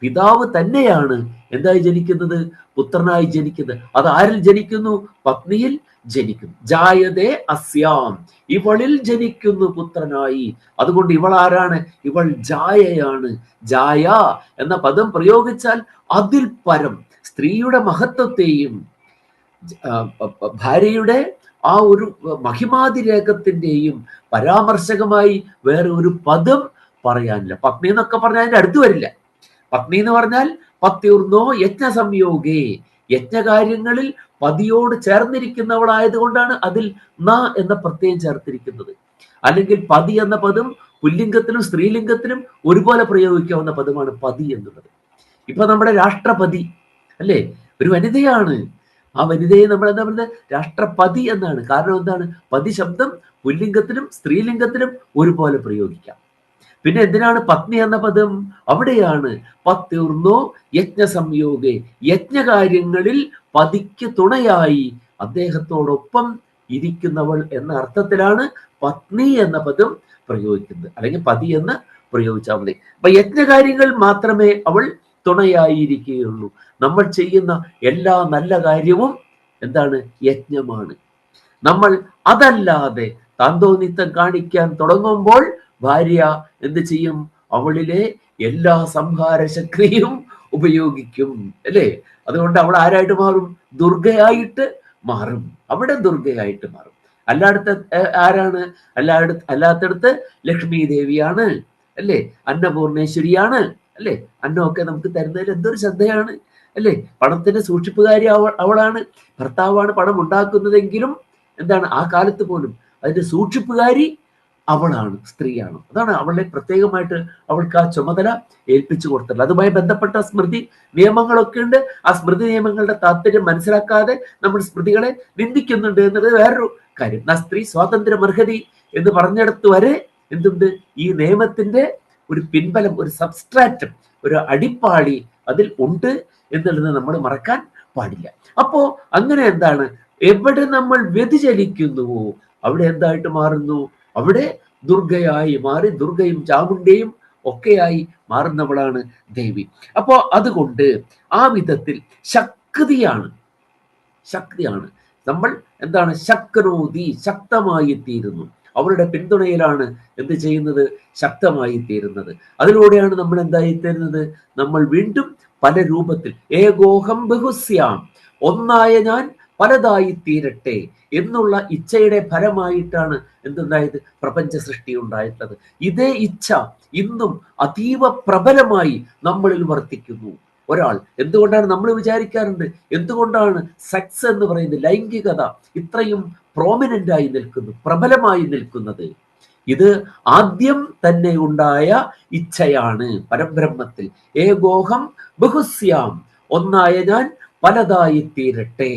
പിതാവ് തന്നെയാണ് എന്തായി ജനിക്കുന്നത്? പുത്രനായി ജനിക്കുന്നത്. അത് ആരിൽ ജനിക്കുന്നു? പത്നിയിൽ ജനിക്കുന്നു. ജായതേ അസ്യാം, ഇവളിൽ ജനിക്കുന്നു പുത്രനായി. അതുകൊണ്ട് ഇവൾ ആരാണ്? ഇവൾ ജായയാണ്. ജായ എന്ന പദം പ്രയോഗിച്ചാൽ അതിൽ പരം സ്ത്രീയുടെ മഹത്വത്തെയും ഭാര്യയുടെ ആ ഒരു മഹിമാതിരേഖത്തിന്റെയും പരാമർശകമായി വേറെ ഒരു പദം പറയാനില്ല. പത്നി എന്നൊക്കെ പറഞ്ഞാൽ അതിന്റെ അടുത്ത് വരില്ല. പത്നി എന്ന് പറഞ്ഞാൽ പത്യൂർന്നോ യജ്ഞ സംയോഗേ, യജ്ഞകാര്യങ്ങളിൽ പതിയോട് ചേർന്നിരിക്കുന്നവളായതുകൊണ്ടാണ് അതിൽ ന എന്ന പ്രത്യയം ചേർത്തിരിക്കുന്നത്. അല്ലെങ്കിൽ പതി എന്ന പദം പുല്ലിംഗത്തിലും സ്ത്രീലിംഗത്തിലും ഒരുപോലെ പ്രയോഗിക്കാവുന്ന പദമാണ് പതി എന്നുള്ളത്. ഇപ്പൊ നമ്മുടെ രാഷ്ട്രപതി അല്ലേ, ഒരു വനിതയാണ്. ആ വനിതയെ നമ്മൾ എന്താ പറയുന്നത്? രാഷ്ട്രപതി എന്നാണ്. കാരണം എന്താണ്? പതി ശബ്ദം പുല്ലിംഗത്തിലും സ്ത്രീലിംഗത്തിലും ഒരുപോലെ പ്രയോഗിക്കാം. പിന്നെ എന്തിനാണ് പത്നി എന്ന പദം? അവിടെയാണ് പത്യൂർന്നോ യജ്ഞ സംയോഗേ, യജ്ഞകാര്യങ്ങളിൽ പതിക്ക് തുണയായി അദ്ദേഹത്തോടൊപ്പം ഇരിക്കുന്നവൾ എന്ന അർത്ഥത്തിലാണ് പത്നി എന്ന പദം പ്രയോഗിക്കുന്നത്. അല്ലെങ്കിൽ പതി എന്ന് പ്രയോഗിച്ചാൽ മതി. അപ്പൊ യജ്ഞകാര്യങ്ങൾ മാത്രമേ അവൾ തുണയായിരിക്കുകയുള്ളൂ. നമ്മൾ ചെയ്യുന്ന എല്ലാ നല്ല കാര്യവും എന്താണ്? യജ്ഞമാണ്. നമ്മൾ അതല്ലാതെ താന്തോന്നിത്തം കാണിക്കാൻ തുടങ്ങുമ്പോൾ ഭാര്യ എന്ത് ചെയ്യും? അവളിലെ എല്ലാ സംഹാര ശക്തിയും ഉപയോഗിക്കും അല്ലേ. അതുകൊണ്ട് അവൾ ആരായിട്ട് മാറും? ദുർഗയായിട്ട് മാറും. അവിടെ ദുർഗയായിട്ട് മാറും. ആരാണ്? അല്ലാത്തടത്ത് ലക്ഷ്മി ദേവിയാണ് അല്ലേ, അന്നപൂർണേശ്വരിയാണ് അല്ലേ. അന്നമൊക്കെ നമുക്ക് തരുന്നതിൽ എന്തൊരു ശ്രദ്ധയാണ് അല്ലേ. പണത്തിന്റെ സൂക്ഷിപ്പുകാരി അവളാണ്. ഭർത്താവാണ് പണം ഉണ്ടാക്കുന്നതെങ്കിലും എന്താണ്, ആ കാലത്ത് പോലും അതിന്റെ സൂക്ഷിപ്പുകാരി അവളാണ്, സ്ത്രീയാണ്. അതാണ് അവളെ പ്രത്യേകമായിട്ട് അവൾക്ക് ആ ചുമതല ഏൽപ്പിച്ചു കൊടുത്തിട്ടുള്ളത്. അതുമായി ബന്ധപ്പെട്ട സ്മൃതി നിയമങ്ങളൊക്കെ ഉണ്ട്. ആ സ്മൃതി നിയമങ്ങളുടെ താല്പര്യം മനസ്സിലാക്കാതെ നമ്മൾ സ്മൃതികളെ നിന്ദിക്കുന്നുണ്ട് എന്നത് വേറൊരു കാര്യം. ആ സ്ത്രീ സ്വാതന്ത്ര്യം അർഹതി എന്ന് പറഞ്ഞിടത്ത് വരെ എന്തുണ്ട്? ഈ നിയമത്തിന്റെ ഒരു പിൻബലം, ഒരു സബ്സ്ട്രാറ്റം, ഒരു അടിപ്പാളി അതിൽ ഉണ്ട് എന്നുള്ളത് നമ്മൾ മറക്കാൻ പാടില്ല. അപ്പോ അങ്ങനെ എന്താണ്, എവിടെ നമ്മൾ വ്യതിചലിക്കുന്നുവോ അവിടെ എന്തായിട്ട് മാറുന്നു? അവിടെ ദുർഗയായി മാറി, ദുർഗയും ചാമുണ്ടയും ഒക്കെയായി മാറുന്നവളാണ് ദേവി. അപ്പോ അതുകൊണ്ട് ആ വിധത്തിൽ ശക്തിയാണ് നമ്മൾ എന്താണ്? ശക്നോതി, ശക്തമായി തീരുന്നു. അവരുടെ പിന്തുണയിലാണ് എന്ത് ചെയ്യുന്നത്? ശക്തമായി തീരുന്നത്. അതിലൂടെയാണ് നമ്മൾ എന്തായി തീരുന്നത്? നമ്മൾ വീണ്ടും പല രൂപത്തിൽ ഏകോഹം ബഹുസ്യാം, ഒന്നായ ഞാൻ പലതായി തീരട്ടെ എന്നുള്ള ഇച്ഛയുടെ ഫലമായിട്ടാണ് എന്തുണ്ടായത്? പ്രപഞ്ച സൃഷ്ടി ഉണ്ടായിട്ടുള്ളത്. ഇതേ ഇച്ഛ ഇന്നും അതീവ പ്രബലമായി നമ്മളിൽ വർത്തിക്കുന്നു. ഒരാൾ എന്തുകൊണ്ടാണ് നമ്മൾ വിചാരിക്കാറുണ്ട്, എന്തുകൊണ്ടാണ് സെക്സ് എന്ന് പറയുന്നത്, ലൈംഗികത ഇത്രയും പ്രോമിനന്റ് ആയി നിൽക്കുന്നു, പ്രബലമായി നിൽക്കുന്നത്? ഇത് ആദ്യം തന്നെ ഉണ്ടായ ഇച്ഛയാണ് പരബ്രഹ്മത്തിൽ. ഏകോഹം ബഹുസ്യാം, ഒന്നായ ഞാൻ പലതായി തീരട്ടെ.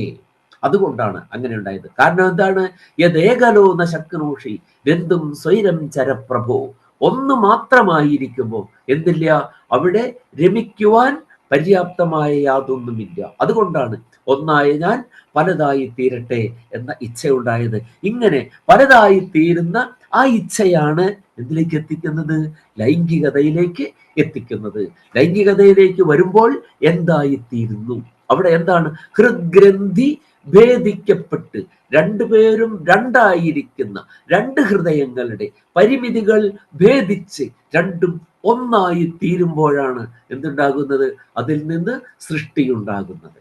അതുകൊണ്ടാണ് അങ്ങനെ ഉണ്ടായത്. കാരണം എന്താണ്? യദേകലോ ന ശക്നോഷി രന്തും സ്വൈരം ചരപ്രഭോ. ഒന്ന് മാത്രമായിരിക്കുമ്പോൾ എന്തില്ല? അവിടെ രമിക്കുവാൻ പര്യാപ്തമായ യാതൊന്നുമില്ല. അതുകൊണ്ടാണ് ഒന്നായ ഞാൻ പലതായി തീരട്ടെ എന്ന ഇച്ഛയുണ്ടായത്. ഇങ്ങനെ പലതായി തീരുന്ന ആ ഇച്ഛയാണ് എന്തിലേക്ക് എത്തിക്കുന്നത്? ലൈംഗികതയിലേക്ക് എത്തിക്കുന്നത്. ലൈംഗികതയിലേക്ക് വരുമ്പോൾ എന്തായിത്തീരുന്നു? അവിടെ എന്താണ്? ഹൃദ്ഗ്രന്ഥി ഭേദിക്കപ്പെട്ട് രണ്ടുപേരും രണ്ടായിരിക്കുന്ന രണ്ട് ഹൃദയങ്ങളുടെ പരിമിതികൾ ഭേദിച്ച് രണ്ടും ഒന്നായി തീരുമ്പോഴാണ് എന്തുണ്ടാകുന്നത്? അതിൽ നിന്ന് സൃഷ്ടിയുണ്ടാകുന്നത്.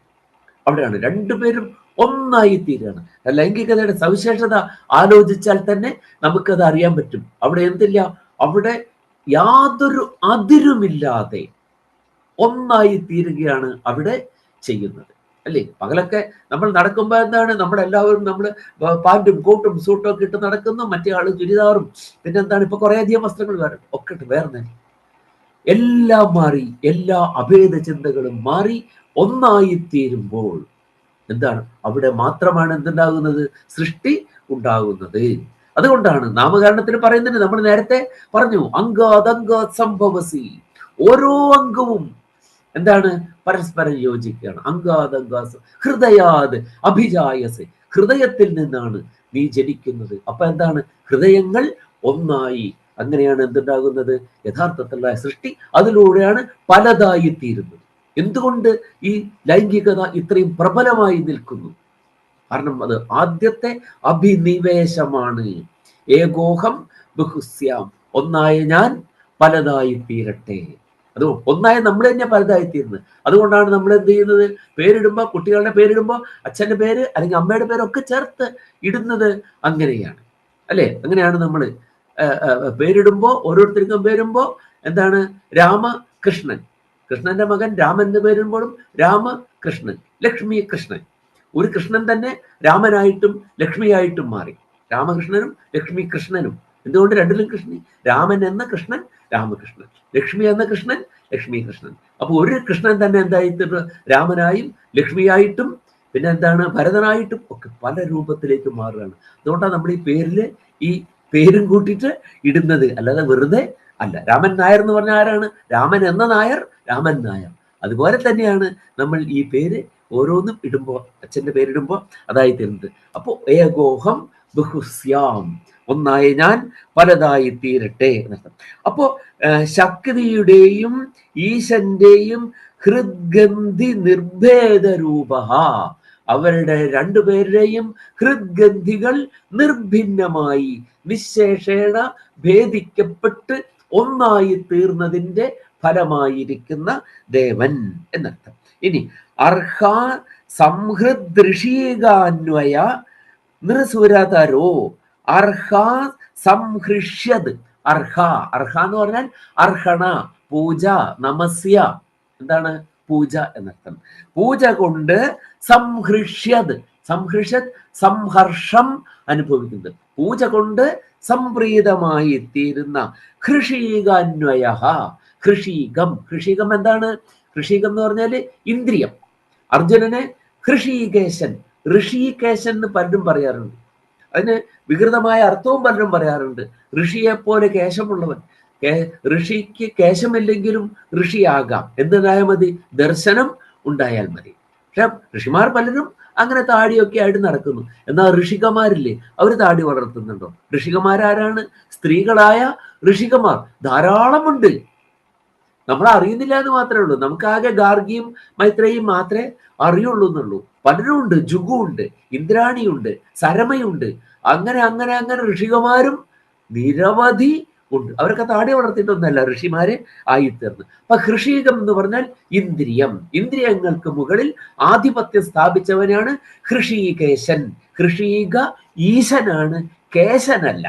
അവിടെയാണ് രണ്ടുപേരും ഒന്നായി തീരുകയാണ്. ലൈംഗികതയുടെ സവിശേഷത ആലോചിച്ചാൽ തന്നെ നമുക്കത് അറിയാൻ പറ്റും. അവിടെ എന്തില്ല? അവിടെ യാതൊരു അതിരുമില്ലാതെ ഒന്നായി തീരുകയാണ് അവിടെ ചെയ്യുന്നത്, അല്ലേ? പകലൊക്കെ നമ്മൾ നടക്കുമ്പോൾ എന്താണ്? നമ്മളെല്ലാവരും നമ്മൾ പാൻറ്റും കോട്ടും സൂട്ടും ഒക്കെ ഇട്ട് നടക്കുന്നു, മറ്റേ ആള് ചുരിദാറും, പിന്നെന്താണ് ഇപ്പൊ കുറെ അധികം വസ്ത്രങ്ങൾ ഒക്കെ ഇട്ട് വേറെ എല്ലാം മാറി, എല്ലാ അഭേദ ചിന്തകളും മാറി ഒന്നായി തീരുമ്പോൾ എന്താണ്? അവിടെ മാത്രമാണ് എന്തുണ്ടാകുന്നത്? സൃഷ്ടി ഉണ്ടാകുന്നത്. അതുകൊണ്ടാണ് നാമകരണത്തിന് പറയുന്നത്, നമ്മൾ നേരത്തെ പറഞ്ഞു, അംഗാദംഗാത് സംഭവസി. ഓരോ അംഗവും എന്താണ്? പരസ്പരം യോജിക്കുകയാണ്. അംഗാദംഗാസ് ഹൃദയാത് അഭിജായസ്, ഹൃദയത്തിൽ നിന്നാണ് നീ ജനിക്കുന്നത്. അപ്പൊ എന്താണ്? ഹൃദയങ്ങൾ ഒന്നായി. അങ്ങനെയാണ് എന്തുണ്ടാകുന്നത്? യഥാർത്ഥത്തിലുള്ള സൃഷ്ടി. അതിലൂടെയാണ് പലതായി തീരുന്നത്. എന്തുകൊണ്ട് ഈ ലൈംഗികത ഇത്രയും പ്രബലമായി നിൽക്കുന്നു? കാരണം അത് ആദ്യത്തെ അഭിനിവേശമാണ്. ഏകോഹം ബഹുസ്യാം, ഒന്നായ ഞാൻ പലതായി തീരട്ടെ. അത് ഒന്നായ നമ്മൾ തന്നെ പലതായി തീരുന്നത്. അതുകൊണ്ടാണ് നമ്മൾ എന്ത് ചെയ്യുന്നത്? പേരിടുമ്പോൾ, കുട്ടികളുടെ പേരിടുമ്പോൾ അച്ഛൻ്റെ പേര് അല്ലെങ്കിൽ അമ്മയുടെ പേരൊക്കെ ചേർത്ത് ഇടുന്നത് അങ്ങനെയാണ്, അല്ലേ? അങ്ങനെയാണ് നമ്മൾ പേരിടുമ്പോൾ, ഓരോരുത്തർക്കും പേരുമ്പോൾ എന്താണ്? രാമകൃഷ്ണൻ, കൃഷ്ണന്റെ മകൻ രാമൻ എന്ന് പേരിടുമ്പോഴും രാമകൃഷ്ണൻ, ലക്ഷ്മി കൃഷ്ണൻ. ഒരു കൃഷ്ണൻ തന്നെ രാമനായിട്ടും ലക്ഷ്മിയായിട്ടും മാറി. രാമകൃഷ്ണനും ലക്ഷ്മി കൃഷ്ണനും. എന്തുകൊണ്ട്? രണ്ടിലും കൃഷ്ണൻ. രാമൻ എന്ന കൃഷ്ണൻ രാമകൃഷ്ണൻ, ലക്ഷ്മി എന്ന കൃഷ്ണൻ ലക്ഷ്മി കൃഷ്ണൻ. അപ്പൊ ഒരു കൃഷ്ണൻ തന്നെ എന്തായിട്ട് രാമനായും ലക്ഷ്മിയായിട്ടും പിന്നെ എന്താണ് ഭരതനായിട്ടും ഒക്കെ പല രൂപത്തിലേക്ക് മാറുകയാണ്. അതുകൊണ്ടാണ് നമ്മൾ ഈ പേരില് ഈ പേരും കൂട്ടിയിട്ട് ഇടുന്നത്, അല്ലാതെ വെറുതെ അല്ല. രാമൻ നായർ എന്ന് പറഞ്ഞ ആരാണ്? രാമൻ എന്ന നായർ, രാമൻ നായർ. അതുപോലെ തന്നെയാണ് നമ്മൾ ഈ പേര് ഓരോന്നും ഇടുമ്പോൾ, അച്ഛൻ്റെ പേരിടുമ്പോൾ അതായി തീരുന്നത്. അപ്പോൾ ഏകോഹം ബഹുസ്യാം, ഒന്നായ ഞാൻ പലതായി തീരട്ടെ എന്നർത്ഥം. അപ്പോ ശക്തിയുടെയും ഈശന്റെയും ഹൃദ്ഗന്ധി നിർഭേദ രൂപ, അവരുടെ രണ്ടുപേരുടെയും ഹൃദ്ഗന്ധികൾ നിർഭിന്നമായി നിശേഷേണ ഭേദിക്കപ്പെട്ട് ഒന്നായി തീർന്നതിന്റെ ഫലമായിരിക്കുന്ന ദേവൻ എന്നർത്ഥം. ഇനി അർഹ സംഹൃദൃഷീകാന്വയ നൃസുരതരോ അർഹ സംഹൃഷ്യത്. അർഹ, അർഹ എന്ന് പറഞ്ഞാൽ അർഹണ, പൂജ, നമസ്യ. എന്താണ്? പൂജ എന്നർത്ഥം. പൂജ കൊണ്ട് സംഹൃഷ്യത്, സംഹൃഷ്യത് സംഹർഷം അനുഭവിക്കുന്നത്. പൂജ കൊണ്ട് സംപ്രീതമായി തീരുന്ന ഹൃഷീകാന്വയ, ഹൃഷീകം. ഹൃഷീകം എന്താണ്? ഹൃഷീകം എന്ന് പറഞ്ഞാല് ഇന്ദ്രിയം. അർജുനനെ ഹൃഷീകേശൻ, ഋഷികേശൻ എന്ന് പലരും പറയാറുണ്ട്. അതിന് വികൃതമായ അർത്ഥവും പലരും പറയാറുണ്ട്. ഋഷിയെ പോലെ കേശമുള്ളവൻ. ഋഷിക്ക് കേശമില്ലെങ്കിലും ഋഷിയാകാം. എന്തുണ്ടായാൽ മതി? ദർശനം ഉണ്ടായാൽ മതി. പക്ഷെ ഋഷിമാർ പലരും അങ്ങനെ താടിയൊക്കെ ആയിട്ട് നടക്കുന്നു. എന്നാൽ ഋഷികമാരില്ലേ, അവർ താടി വളർത്തുന്നുണ്ടോ? ഋഷികമാരാരാണ്? സ്ത്രീകളായ ഋഷികമാർ ധാരാളമുണ്ട്. നമ്മൾ അറിയുന്നില്ല എന്ന് മാത്രമേ ഉള്ളൂ. നമുക്കാകെ ഗാർഗിയും മൈത്രേയും മാത്രമേ അറിയുള്ളൂ എന്നുള്ളൂ. പലരും ഉണ്ട്. ജുഗുണ്ട്, ഇന്ദ്രാണിയുണ്ട്, സരമയുണ്ട്. അങ്ങനെ അങ്ങനെ അങ്ങനെ ഋഷികമാരും നിരവധി ഉണ്ട്. അവരൊക്കെ താടി വളർത്തിയിട്ടൊന്നല്ല ഋഷിമാര് ആയിത്തീർന്നു. അപ്പൊ ഹൃഷീകം എന്ന് പറഞ്ഞാൽ ഇന്ദ്രിയം, ഇന്ദ്രിയങ്ങൾക്ക് മുകളിൽ ആധിപത്യം സ്ഥാപിച്ചവനാണ് ഹൃഷീകേശൻ. ഹൃഷീക ഈശനാണ്, കേശനല്ല.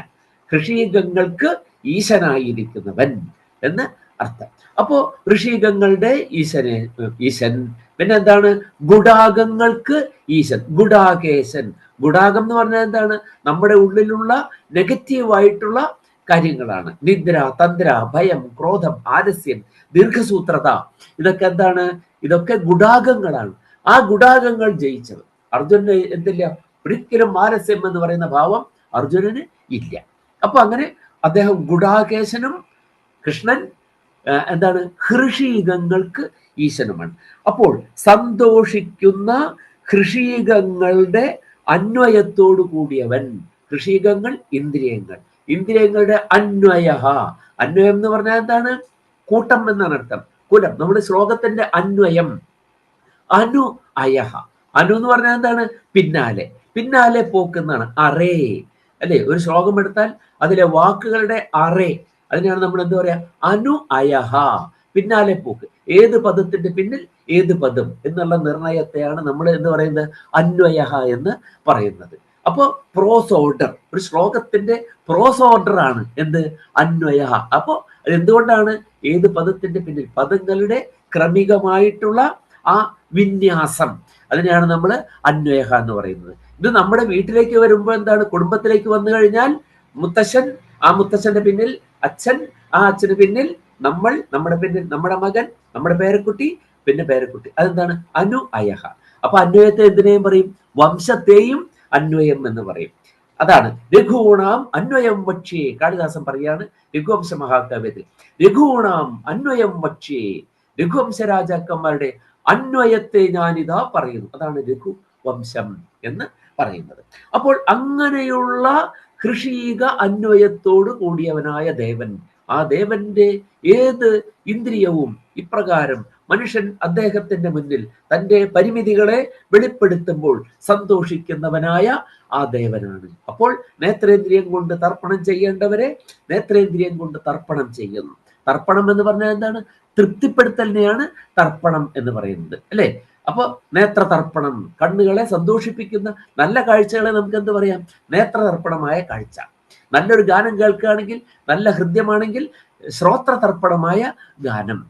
ഹൃഷീകങ്ങൾക്ക് ഈശനായിരിക്കുന്നവൻ എന്ന് അർത്ഥം. അപ്പോ ഋഷീകങ്ങളുടെ ഈശൻ. പിന്നെ എന്താണ്? ഗുഡാകങ്ങൾക്ക് ഈശൻ, ഗുഡാകേശൻ. ഗുഡാകം എന്ന് പറഞ്ഞാൽ എന്താണ്? നമ്മുടെ ഉള്ളിലുള്ള നെഗറ്റീവായിട്ടുള്ള കാര്യങ്ങളാണ്. നിദ്ര, തന്ദ്ര, ഭയം, ക്രോധം, ആലസ്യം, ദീർഘസൂത്രത, ഇതൊക്കെ എന്താണ്? ഇതൊക്കെ ഗുഡാകങ്ങളാണ്. ആ ഗുഡാകങ്ങൾ ജയിച്ചവൻ. അർജുനന് എന്തില്ല? ഒരിക്കലും ആലസ്യം എന്ന് പറയുന്ന ഭാവം അർജുനന് ഇല്ല. അപ്പൊ അങ്ങനെ അദ്ദേഹം ഗുഡാകേശനും, കൃഷ്ണൻ എന്താണ്? ഹൃഷീകങ്ങൾക്ക് ഈശനുമാണ്. അപ്പോൾ സന്തോഷിക്കുന്ന ഹൃഷീകങ്ങളുടെ അന്വയത്തോടു കൂടിയവൻ. ഹൃഷീകങ്ങൾ ഇന്ദ്രിയങ്ങൾ, ഇന്ദ്രിയങ്ങളുടെ അന്വയ. അന്വയം എന്ന് പറഞ്ഞാൽ എന്താണ്? കൂട്ടം എന്നാണ് അർത്ഥം. കുലം. നമ്മുടെ ശ്ലോകത്തിന്റെ അന്വയം അനു അയഹ. അനു എന്ന് പറഞ്ഞാൽ എന്താണ്? പിന്നാലെ, പിന്നാലെ പോക്കുന്നതാണ്. അറേ അല്ലെ? ഒരു ശ്ലോകം എടുത്താൽ അതിലെ വാക്കുകളുടെ അറേ, അതിനാണ് നമ്മൾ എന്താ പറയാ? അനു അയഹ, പിന്നാലെ പോക്ക്. ഏത് പദത്തിന്റെ പിന്നിൽ ഏത് പദം എന്നുള്ള നിർണയത്തെയാണ് നമ്മൾ എന്ന് പറയുന്നത് അന്വയ എന്ന് പറയുന്നത്. അപ്പോ പ്രോസ് ഓർഡർ, ഒരു ശ്ലോകത്തിന്റെ പ്രോസ് ഓർഡർ ആണ് എന്ത്? അന്വയ. അപ്പോ എന്തുകൊണ്ടാണ്? ഏത് പദത്തിന്റെ പിന്നിൽ, പദങ്ങളുടെ ക്രമികമായിട്ടുള്ള ആ വിന്യാസം, അതിനെയാണ് നമ്മൾ അന്വയ എന്ന് പറയുന്നത്. ഇത് നമ്മുടെ വീട്ടിലേക്ക് വരുമ്പോൾ എന്താണ്? കുടുംബത്തിലേക്ക് വന്നു കഴിഞ്ഞാൽ മുത്തശ്ശൻ, ആ മുത്തശ്ശന്റെ പിന്നിൽ അച്ഛൻ, ആ അച്ഛന് പിന്നിൽ നമ്മൾ, നമ്മുടെ പിന്നിൽ നമ്മുടെ മകൻ, നമ്മുടെ പേരക്കുട്ടി, പിന്നെ പേരക്കുട്ടി. അതെന്താണ്? അനു അയഹ. അപ്പൊ അന്വയത്തെ എന്തിനേയും പറയും? വംശത്തെയും അന്വയം എന്ന് പറയും. അതാണ് രഘൂണാം അന്വയം വക്ഷ്യേ. കാളിദാസൻ പറയാണ് രഘുവംശ മഹാകാവ്യത്തിൽ, രഘൂണാം അന്വയം വക്ഷ്യേ. രഘുവംശ രാജാക്കന്മാരുടെ അന്വയത്തെ ഞാനിതാ പറയുന്നു. അതാണ് രഘുവംശം എന്ന് പറയുന്നത്. അപ്പോൾ അങ്ങനെയുള്ള ഹൃഷീക അന്വയത്തോട് കൂടിയവനായ ദേവൻ, ആ ദേവന്റെ ഏത് ഇന്ദ്രിയവും ഇപ്രകാരം മനുഷ്യൻ അദ്ദേഹത്തിന്റെ മുന്നിൽ തന്റെ പരിമിതികളെ വെളിപ്പെടുത്തുമ്പോൾ സന്തോഷിക്കുന്നവനായ ആ ദേവനാണ്. അപ്പോൾ നേത്രേന്ദ്രിയം കൊണ്ട് തർപ്പണം ചെയ്യേണ്ടവരെ നേത്രേന്ദ്രിയം കൊണ്ട് തർപ്പണം ചെയ്യുന്നു. തർപ്പണം എന്ന് പറഞ്ഞാൽ എന്താണ്? തൃപ്തിപ്പെടുത്തലിനെയാണ് തർപ്പണം എന്ന് പറയുന്നത്, അല്ലെ? അപ്പൊ നേത്ര തർപ്പണം, കണ്ണുകളെ സന്തോഷിപ്പിക്കുന്ന നല്ല കാഴ്ചകളെ നമുക്ക് എന്ത് പറയാം? നേത്ര തർപ്പണമായ കാഴ്ച. നല്ലൊരു ഗാനം കേൾക്കുകയാണെങ്കിൽ, നല്ല ഹൃദ്യമാണെങ്കിൽ ശ്രോത്ര തർപ്പണമായ ഗാനം.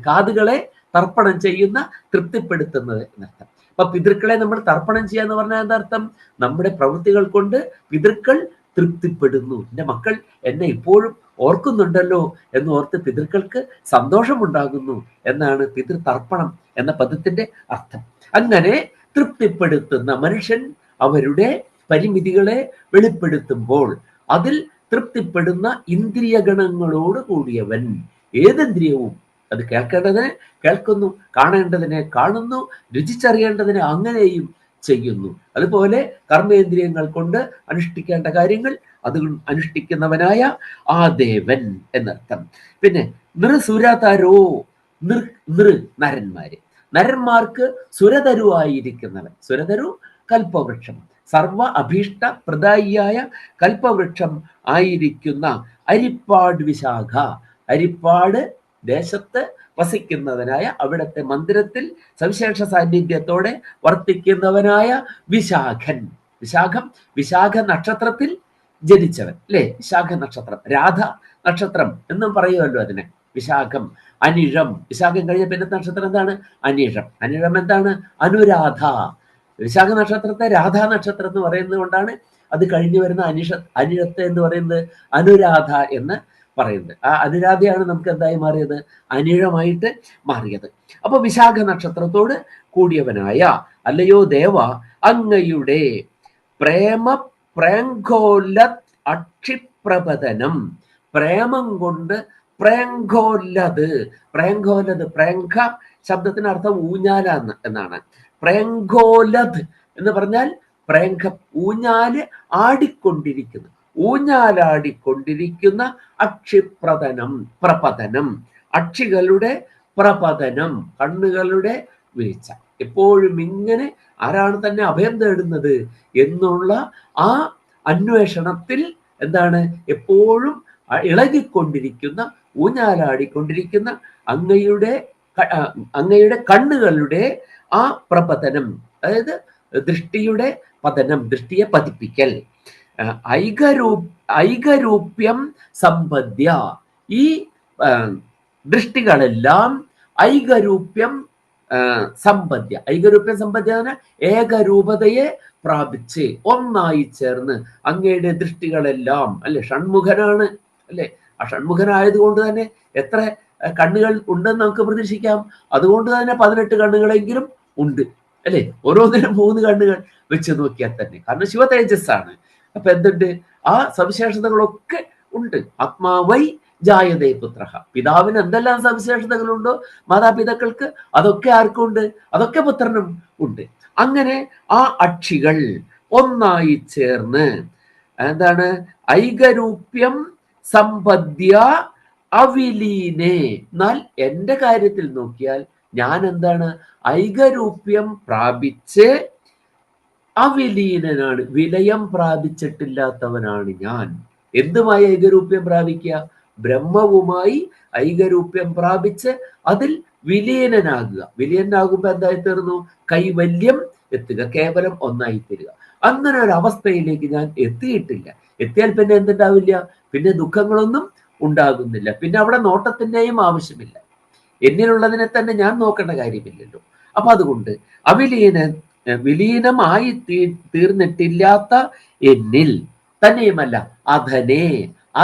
കാതുകളെ തർപ്പണം ചെയ്യുന്ന, തൃപ്തിപ്പെടുത്തുന്നത് എന്നർത്ഥം. അപ്പൊ പിതൃക്കളെ നമ്മൾ തർപ്പണം ചെയ്യുക എന്ന് പറഞ്ഞാൽ എന്താർത്ഥം? നമ്മുടെ പ്രവൃത്തികൾ കൊണ്ട് പിതൃക്കൾ തൃപ്തിപ്പെടുന്നു. എൻ്റെ മക്കൾ എന്നെ ഇപ്പോഴും ഓർക്കുന്നുണ്ടല്ലോ എന്ന് ഓർത്ത് പിതൃക്കൾക്ക് സന്തോഷമുണ്ടാകുന്നു എന്നാണ് പിതൃതർപ്പണം എന്ന പദത്തിന്റെ അർത്ഥം. അങ്ങനെ തൃപ്തിപ്പെടുത്തുന്ന മനുഷ്യൻ അവരുടെ പരിമിതികളെ വെളിപ്പെടുത്തുമ്പോൾ അതിൽ തൃപ്തിപ്പെടുന്ന ഇന്ദ്രിയഗണങ്ങളോട് കൂടിയവൻ. ഏതിന്ദ്രിയവും അത് കേൾക്കേണ്ടതിനെ കേൾക്കുന്നു, കാണേണ്ടതിനെ കാണുന്നു, രുചിച്ചറിയേണ്ടതിനെ അങ്ങനെയും ചെയ്യുന്നു. അതുപോലെ കർമ്മേന്ദ്രിയങ്ങൾ കൊണ്ട് അനുഷ്ഠിക്കേണ്ട കാര്യങ്ങൾ അത് അനുഷ്ഠിക്കുന്നവനായ ആ ദേവൻ എന്നർത്ഥം. പിന്നെ നൃസുരതരോ, നരന്മാര്, നരന്മാർക്ക് സുരതരുവായിരിക്കുന്നവൻ. സുരതരു കൽപ്പവൃക്ഷം, സർവ അഭീഷ്ട പ്രദായിയായ കൽപ്പവൃക്ഷം ആയിരിക്കുന്ന അരിപ്പാട് വിശാഖ. അരിപ്പാട് ദേശത്ത് വസിക്കുന്നവനായ, അവിടുത്തെ മന്ദിരത്തിൽ സവിശേഷ സാന്നിധ്യത്തോടെ വർത്തിക്കുന്നവനായ വിശാഖൻ. വിശാഖം, വിശാഖ നക്ഷത്രത്തിൽ ജനിച്ചവൻ, അല്ലെ? വിശാഖ നക്ഷത്രം, രാധ നക്ഷത്രം എന്നും പറയുമല്ലോ അതിനെ. വിശാഖം, അനിഴം. വിശാഖം കഴിഞ്ഞ പിന്നെ നക്ഷത്രം എന്താണ്? അനിഴം. അനിഴം എന്താണ്? അനുരാധ. വിശാഖ നക്ഷത്രത്തെ രാധാ നക്ഷത്രം എന്ന് പറയുന്നത് കൊണ്ടാണ് അത് കഴിഞ്ഞു വരുന്ന അനിഴത്തെ എന്ന് പറയുന്നത് അനുരാധ എന്ന് പറയുന്നത്. ആ അനുരാധയാണ് നമുക്ക് എന്തായി മാറിയത്? അനിഴമായിട്ട് മാറിയത്. അപ്പൊ വിശാഖ നക്ഷത്രത്തോട് കൂടിയവനായ അല്ലയോ ദേവ, അങ്ങയുടെ പ്രേമ പ്രേങ്കോല്ലത് അക്ഷിപ്രപതനം. പ്രേമം കൊണ്ട് പ്രേങ്കോല്ലത്. പ്രേങ്കോല്ലത്, പ്രേങ്ക ശബ്ദത്തിന് അർത്ഥം ഊഞ്ഞാല എന്നാണ്. പ്രേങ്കോലത് എന്ന് പറഞ്ഞാൽ പ്രേങ്കം, ഊഞ്ഞാല് ആടിക്കൊണ്ടിരിക്കുന്നു, ഊഞ്ഞാലാടിക്കൊണ്ടിരിക്കുന്ന അക്ഷിപ്രപതനം, പ്രപതനം, അക്ഷികളുടെ പ്രപതനം, കണ്ണുകളുടെ വീഴ്ച. എപ്പോഴും ഇങ്ങനെ ആരാണ് തന്നെ അഭയം തേടുന്നത് എന്നുള്ള ആ അന്വേഷണത്തിൽ എന്താണ്? എപ്പോഴും ഇളകിക്കൊണ്ടിരിക്കുന്ന, ഊഞ്ഞാലാടിക്കൊണ്ടിരിക്കുന്ന അങ്ങയുടെ കണ്ണുകളുടെ ആ പ്രപതനം, അതായത് ദൃഷ്ടിയുടെ പതനം, ദൃഷ്ടിയെ പതിപ്പിക്കൽ. ഐകരൂപ്യം സമ്പദ്യ, ഈ ദൃഷ്ടികളെല്ലാം ഐകരൂപ്യം സമ്പദ്യ, ഐകരൂപ്യം സമ്പദ്യ ഏകരൂപതയെ പ്രാപിച്ച് ഒന്നായി ചേർന്ന് അങ്ങയുടെ ദൃഷ്ടികളെല്ലാം, അല്ലെ, ഷൺമുഖനാണ്, അല്ലെ, ആ ഷൺമുഖനായതുകൊണ്ട് തന്നെ എത്ര കണ്ണുകൾ ഉണ്ടെന്ന് നമുക്ക് പ്രതീക്ഷിക്കാം. അതുകൊണ്ട് തന്നെ 18 കണ്ണുകളെങ്കിലും ഉണ്ട്, അല്ലെ, ഓരോന്നിനും 3 കണ്ണുകൾ വെച്ച് നോക്കിയാൽ തന്നെ. കാരണം ശിവ തേജസ്സാണ്. അപ്പൊ എന്തുണ്ട്? ആ സവിശേഷതകളൊക്കെ ഉണ്ട്. ആത്മാവൈ ജായതേ പുത്ര, പിതാവിന് എന്തെല്ലാം സവിശേഷതകളുണ്ടോ മാതാപിതാക്കൾക്ക്, അതൊക്കെ ആർക്കുണ്ട്? അതൊക്കെ പുത്രനും ഉണ്ട്. അങ്ങനെ ആ അക്ഷികൾ ഒന്നായി ചേർന്ന് എന്താണ്? ഐകരൂപ്യം സമ്പദ്യ അവിലീനെ. എന്നാൽ എന്റെ കാര്യത്തിൽ നോക്കിയാൽ ഞാൻ എന്താണ്? ഐകരൂപ്യം പ്രാപിച്ച് അവിലീനനാണ്, വിലയം പ്രാപിച്ചിട്ടില്ലാത്തവനാണ് ഞാൻ. എന്തുമായി ഐകരൂപ്യം പ്രാപിക്കുക? ബ്രഹ്മവുമായി ഐകരൂപ്യം പ്രാപിച്ച് അതിൽ വിലീനനാകുക. വിലീനാകുമ്പോ എന്തായി തീർന്നു? കൈവല്യം എത്തുക, കേവലം ഒന്നായി തീരുക. അങ്ങനെ ഒരു അവസ്ഥയിലേക്ക് ഞാൻ എത്തിയിട്ടില്ല. എത്തിയാൽ പിന്നെ എന്തുണ്ടാവില്ല? പിന്നെ ദുഃഖങ്ങളൊന്നും ഉണ്ടാകുന്നില്ല. പിന്നെ അവിടെ നോട്ടത്തിന്റെയും ആവശ്യമില്ല. എന്നിലുള്ളതിനെ തന്നെ ഞാൻ നോക്കേണ്ട കാര്യമില്ലല്ലോ. അപ്പൊ അതുകൊണ്ട് വിലീനമായി തീർന്നിട്ടില്ലാത്ത എന്നിൽ, തന്നെയുമല്ല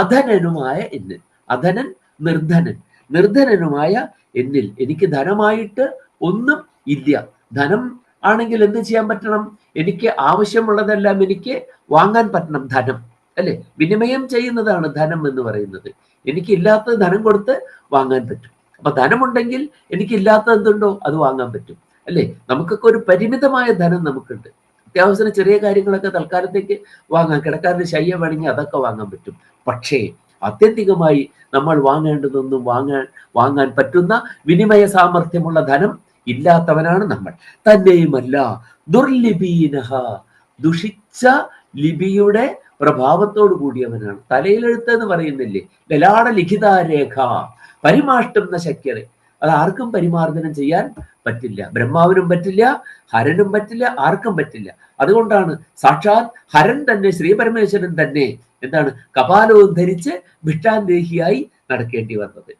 അധനനുമായ എന്നിൽ, അധനൻ നിർധനൻ, നിർധനനുമായ എന്നിൽ, എനിക്ക് ധനമായിട്ട് ഒന്നും ഇല്ല. ധനം ആണെങ്കിൽ എന്ത് ചെയ്യാൻ പറ്റണം? എനിക്ക് ആവശ്യമുള്ളതെല്ലാം എനിക്ക് വാങ്ങാൻ പറ്റണം. ധനം, അല്ലെ, വിനിമയം ചെയ്യുന്നതാണ് ധനം എന്ന് പറയുന്നത്. എനിക്കില്ലാത്തത് ധനം കൊടുത്ത് വാങ്ങാൻ പറ്റും. അപ്പൊ ധനമുണ്ടെങ്കിൽ എനിക്കില്ലാത്തത് എന്തുണ്ടോ അത് വാങ്ങാൻ പറ്റും, അല്ലെ. നമുക്കൊക്കെ ഒരു പരിമിതമായ ധനം നമുക്കുണ്ട്. അത്യാവശ്യത്തിന് ചെറിയ കാര്യങ്ങളൊക്കെ തൽക്കാലത്തേക്ക് വാങ്ങാൻ, കിടക്കാരുടെ ശയ്യ വേണമെങ്കിൽ അതൊക്കെ വാങ്ങാൻ പറ്റും. പക്ഷേ ആത്യന്തികമായി നമ്മൾ വാങ്ങേണ്ടതൊന്നും വാങ്ങാൻ പറ്റുന്ന വിനിമയ സാമർഥ്യമുള്ള ധനം ഇല്ലാത്തവനാണ് നമ്മൾ. തന്നെയുമല്ല ദുർലിപീനഹ, ദുഷിച്ച ലിപിയുടെ പ്രഭാവത്തോട് കൂടിയവനാണ്. തലയിലെഴുത്ത് എന്ന് പറയുന്നില്ലേ, ലലാട ലിഖിതാരേഖ പരിമാഷ്ടം ന ശക്യത. അത് ആർക്കും പരിമാർജനം ചെയ്യാൻ പറ്റില്ല. ബ്രഹ്മാവിനും പറ്റില്ല, ഹരനും പറ്റില്ല, ആർക്കും പറ്റില്ല. അതുകൊണ്ടാണ് സാക്ഷാത് ഹരൻ തന്നെ, ശ്രീ പരമേശ്വരൻ തന്നെ എന്താണ് കപാലവും ധരിച്ച് ഭിക്ഷാന്തേഹിയായി നടക്കേണ്ടി വന്നത്,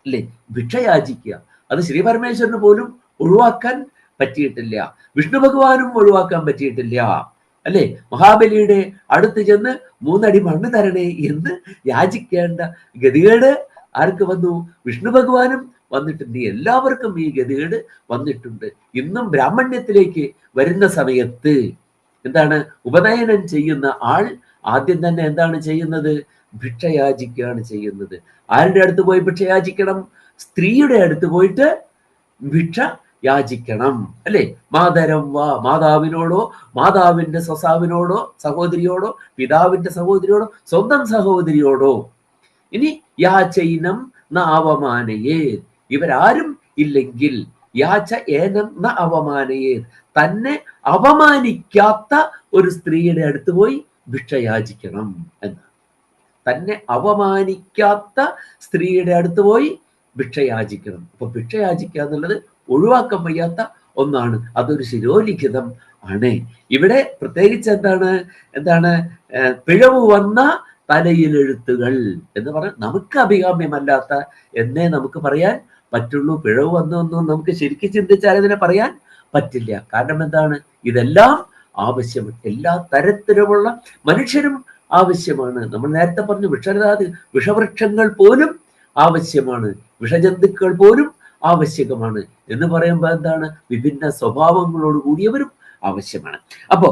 അല്ലേ. ഭിക്ഷയാചിക്കുക അത് ശ്രീ പരമേശ്വരന് പോലും ഒഴിവാക്കാൻ പറ്റിയിട്ടില്ല, വിഷ്ണു ഭഗവാനും ഒഴിവാക്കാൻ പറ്റിയിട്ടില്ല, അല്ലെ. മഹാബലിയുടെ അടുത്ത് ചെന്ന് 3 അടി മണ്ണ് തരണേ എന്ന് യാചിക്കേണ്ട ഗതികേട് ആർക്ക് വന്നു? വിഷ്ണു ഭഗവാനും വന്നിട്ടുണ്ട്. എല്ലാവർക്കും ഈ ഗതികേട് വന്നിട്ടുണ്ട്. ഇന്നും ബ്രാഹ്മണ്യത്തിലേക്ക് വരുന്ന സമയത്ത് എന്താണ് ഉപനയനം ചെയ്യുന്ന ആൾ ആദ്യം തന്നെ എന്താണ് ചെയ്യുന്നത്? ഭിക്ഷയാചിക്കുകയാണ് ചെയ്യുന്നത്. ആരുടെ അടുത്ത് പോയി ഭിക്ഷ യാചിക്കണം? സ്ത്രീയുടെ അടുത്ത് പോയിട്ട് ഭിക്ഷ യാചിക്കണം, അല്ലെ. മാതരം വാ, മാതാവിനോടോ മാതാവിന്റെ സ്വസാവിനോടോ സഹോദരിയോടോ പിതാവിന്റെ സഹോദരിയോടോ സ്വന്തം സഹോദരിയോടോ. ഇനി യാചൈനം ന അവമാനയേ, ഇവരാരും ഇല്ലെങ്കിൽ യാച ഏനം ന അവമാനയേ, തന്നെ അവമാനിക്കാത്ത ഒരു സ്ത്രീയുടെ അടുത്ത് പോയി ഭിക്ഷ യാചിക്കണം എന്നാണ്. തന്നെ അവമാനിക്കാത്ത സ്ത്രീയുടെ അടുത്ത് പോയി ഭിക്ഷ യാചിക്കണം. അപ്പൊ ഭിക്ഷ യാചിക്കുക എന്നുള്ളത് ഒഴിവാക്കാൻ വയ്യാത്ത ഒന്നാണ്. അതൊരു ശിരോലിഖിതം ആണ്. ഇവിടെ പ്രത്യേകിച്ച് എന്താണ് പിഴവ് വന്ന തലയിലെഴുത്തുകൾ എന്ന് പറഞ്ഞാൽ നമുക്ക് അഭികാമ്യമല്ലാത്ത എന്നേ നമുക്ക് പറയാൻ പറ്റുള്ളൂ. പിഴവ് വന്നൊന്നും നമുക്ക് ശരിക്കും ചിന്തിച്ചാൽ ഇതിനെ പറയാൻ പറ്റില്ല. കാരണം എന്താണ്? ഇതെല്ലാം ആവശ്യമാണ്. എല്ലാ തരത്തിലുമുള്ള മനുഷ്യരും ആവശ്യമാണ്. നമ്മൾ നേരത്തെ പറഞ്ഞു വിഷവൃക്ഷങ്ങൾ പോലും ആവശ്യമാണ്, വിഷജന്തുക്കൾ പോലും ആവശ്യകമാണ് എന്ന് പറയുമ്പോൾ എന്താണ്? വിഭിന്ന സ്വഭാവങ്ങളോട് കൂടിയവരും ആവശ്യമാണ്. അപ്പോ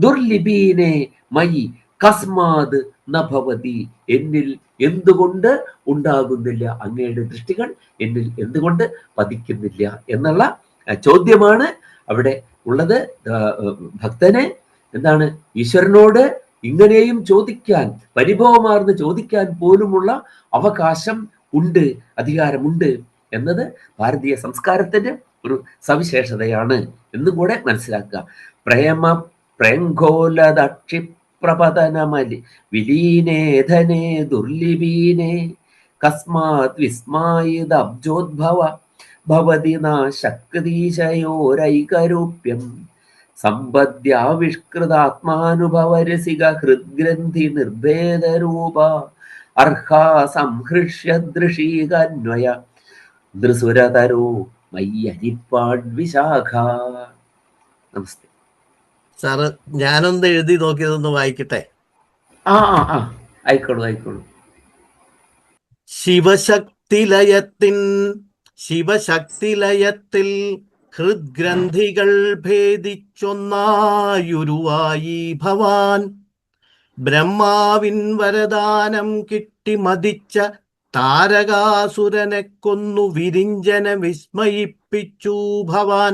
ദുർലിപീനെ മയി കസ്മാത് നഭവതി, എന്നിൽ എന്തുകൊണ്ട് ഉണ്ടാകുന്നില്ല? അങ്ങയുടെ ദൃഷ്ടികൾ എന്നിൽ എന്തുകൊണ്ട് പതിക്കുന്നില്ല എന്നുള്ള ചോദ്യമാണ് അവിടെ ഉള്ളത്. ഭക്തന് എന്താണ് ഈശ്വരനോട് ഇങ്ങനെയും ചോദിക്കാൻ, പരിഭവമാർന്ന് ചോദിക്കാൻ പോലുമുള്ള അവകാശം ഉണ്ട്, അധികാരമുണ്ട് എന്നത് ഭാരതീയ സംസ്കാരത്തിന്റെ ഒരു സവിശേഷതയാണ് എന്നും കൂടെ മനസ്സിലാക്കുക. പ്രേംഘോലദക്ഷിപ്ത പ്രപതനമലി വിലീനേ ധനേ ദുർലിപീനേ കസ്മാത് വിസ്മായിദബ്ജോദ്ഭവ ഭവതി നാ ശക്തിശയോരൈകരൂപ്യം സമ്പദ്യാവിഷ്കൃതാത്മാനുഭവരസിക ഹൃദ്ഗ്രന്ഥി നിർഭേദരൂപ അർഹാ സംഹൃഷ്യദൃശീകന്വയ ദൃസുരതരോ മയ്യനിപ്പാഡ് നമസ്തേ. സാറ് ഞാനൊന്ന് എഴുതി നോക്കിയതൊന്ന് വായിക്കട്ടെ. ആ ആ ആ ആയിക്കോളൂ ആയിക്കോളൂ. ശിവശക്തിലയത്തിൽ ഹൃദ്ഗ്രന്ഥികൾ ഭേദിച്ചൊന്നായുരുവായി ഭവാൻ. ബ്രഹ്മാവിൻ വരദാനം കിട്ടി മതിച്ച താരകാസുരനെ കൊന്നു വിരിഞ്ചന വിസ്മയിപ്പിച്ചു ഭവാൻ.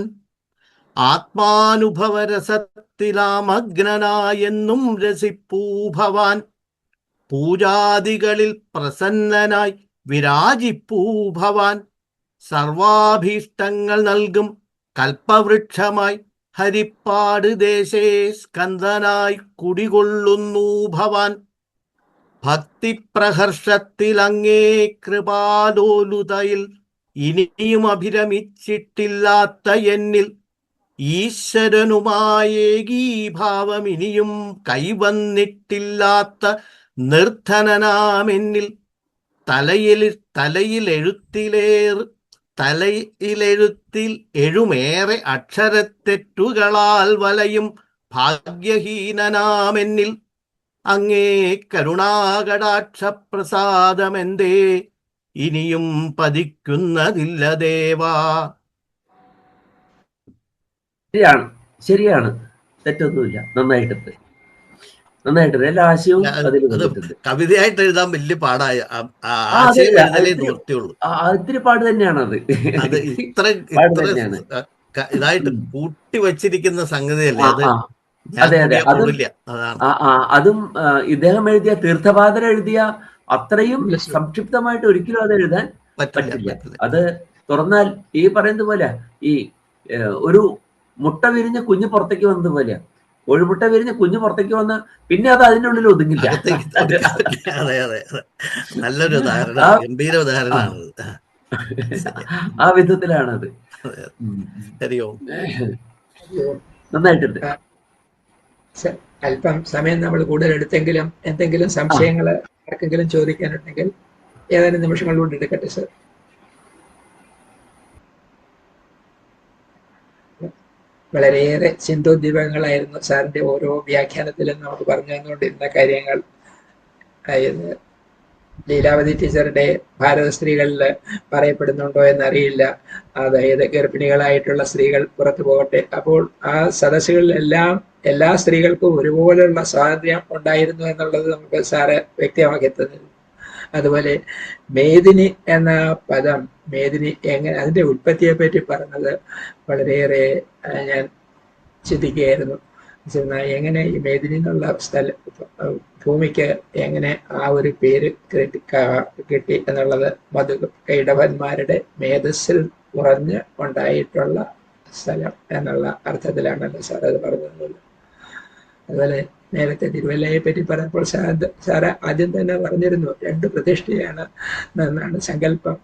ആത്മാനുഭവരസത്തിലാമഗ്നനായെന്നും രസിപ്പൂ ഭവാൻ. പൂജാദികളിൽ പ്രസന്നനായി വിരാജിപ്പൂ ഭവാൻ. സർവാഭീഷ്ടങ്ങൾ നൽകും കൽപ്പവൃക്ഷമായി ഹരിപ്പാട് ദേശേ സ്കന്ദനായി കുടികൊള്ളുന്നു ഭവാൻ. ഭക്തിപ്രഹർഷത്തിൽ അങ്ങേ കൃപാലോലുതയിൽ ഇനിയും അഭിരമിച്ചിട്ടില്ലാത്ത എന്നിൽ ഈശ്വരനുമായേകീഭാവം ഇനിയും കൈവന്നിട്ടില്ലാത്ത നിർധനനാമെന്നിൽ തലയിലെഴുത്തിൽ എഴുമേറെ അക്ഷരത്തെറ്റുകളാൽ വലയും ഭാഗ്യഹീനനാമെന്നിൽ അങ്ങേ കരുണാകടാക്ഷപ്രസാദമെന്തേ ഇനിയും പതിക്കുന്നതില്ല ദേവാ. ശരിയാണ്, തെറ്റൊന്നുമില്ല. നന്നായിട്ടുണ്ട്. എല്ലാ ആശയവും അതിൽ വന്നിട്ടുണ്ട്. കവിതയായിട്ട് എഴുതാൻ വലിയ പാടായ നിർത്തിയുള്ളൂ. ഇത്തിരി പാട് തന്നെയാണ് അത് ഇത്ര ഇതായിട്ട് കൂട്ടി വച്ചിരിക്കുന്ന സംഗതിയല്ലേ അത്. അതെ അതെ, അതും ഇദ്ദേഹം എഴുതിയ തീർത്ഥപാദര എഴുതിയ അത്രയും സംക്ഷിപ്തമായിട്ട് ഒരിക്കലും അത് എഴുതാൻ പറ്റില്ല. അത് തുറന്നാൽ ഈ പറയുന്നത് പോലെ ഈ ഒരു മുട്ട വിരിഞ്ഞ കുഞ്ഞ് പുറത്തേക്ക് വന്നത് പോലെയാ. കോഴിമുട്ട വിരിഞ്ഞ കുഞ്ഞ് പുറത്തേക്ക് വന്ന പിന്നെ അത് അതിൻ്റെ ഉള്ളിൽ ഒതുങ്ങില്ല. അതെ അതെ, നല്ലൊരു ഉദാഹരണം, ഗംഭീര ഉദാഹരണമാണ്. ആ വിധത്തിലാണത്. നന്നായിട്ടുണ്ട്. അല്പം സമയം നമ്മൾ കൂടുതൽ എടുത്തെങ്കിലും എന്തെങ്കിലും സംശയങ്ങൾ ആർക്കെങ്കിലും ചോദിക്കാനുണ്ടെങ്കിൽ ഏതാനും നിമിഷങ്ങൾ കൊണ്ട് എടുക്കട്ടെ സർ. വളരെയേറെ ചിന്തോദ്ദീപകങ്ങളായിരുന്നു സാറിന്റെ ഓരോ വ്യാഖ്യാനത്തിലും നമുക്ക് പറഞ്ഞു തന്നുകൊണ്ടിരുന്ന കാര്യങ്ങൾ. അതായത് ലീലാവതി ടീച്ചറുടെ ഭാരത സ്ത്രീകളിൽ പറയപ്പെടുന്നുണ്ടോ എന്നറിയില്ല. അതായത് ഗർഭിണികളായിട്ടുള്ള സ്ത്രീകൾ പുറത്തു പോകട്ടെ. അപ്പോൾ ആ സദസ്സുകളിലെല്ലാം എല്ലാ സ്ത്രീകൾക്കും ഒരുപോലെയുള്ള സ്വാതന്ത്ര്യം ഉണ്ടായിരുന്നു എന്നുള്ളത് നമുക്ക് സാറ് വ്യക്തമാക്കി തന്നിരുന്നു. അതുപോലെ മേദിനി എന്ന പദം, മേദിനി എങ്ങനെ അതിന്റെ ഉൽപ്പത്തിയെ പറ്റി പറഞ്ഞത് വളരെയേറെ ഞാൻ ചിന്തിക്കുകയായിരുന്നു. എങ്ങനെ ഈ മേദിനി എന്നുള്ള ഭൂമിക്ക് എങ്ങനെ ആ ഒരു പേര് കിട്ടി എന്നുള്ളത് ഇടവന്മാരുടെ മേധസ്സിൽ ഉറഞ്ഞ് ഉണ്ടായിട്ടുള്ള സ്ഥലം എന്നുള്ള അർത്ഥത്തിലാണല്ലോ സാർ അത് പറഞ്ഞത്. അതുപോലെ നേരത്തെ തിരുവല്ലയെ പറ്റി പറഞ്ഞപ്പോൾ സാറ് ആദ്യം തന്നെ പറഞ്ഞിരുന്നു 2 പ്രതിഷ്ഠയാണ് എന്നാണ് സങ്കല്പം,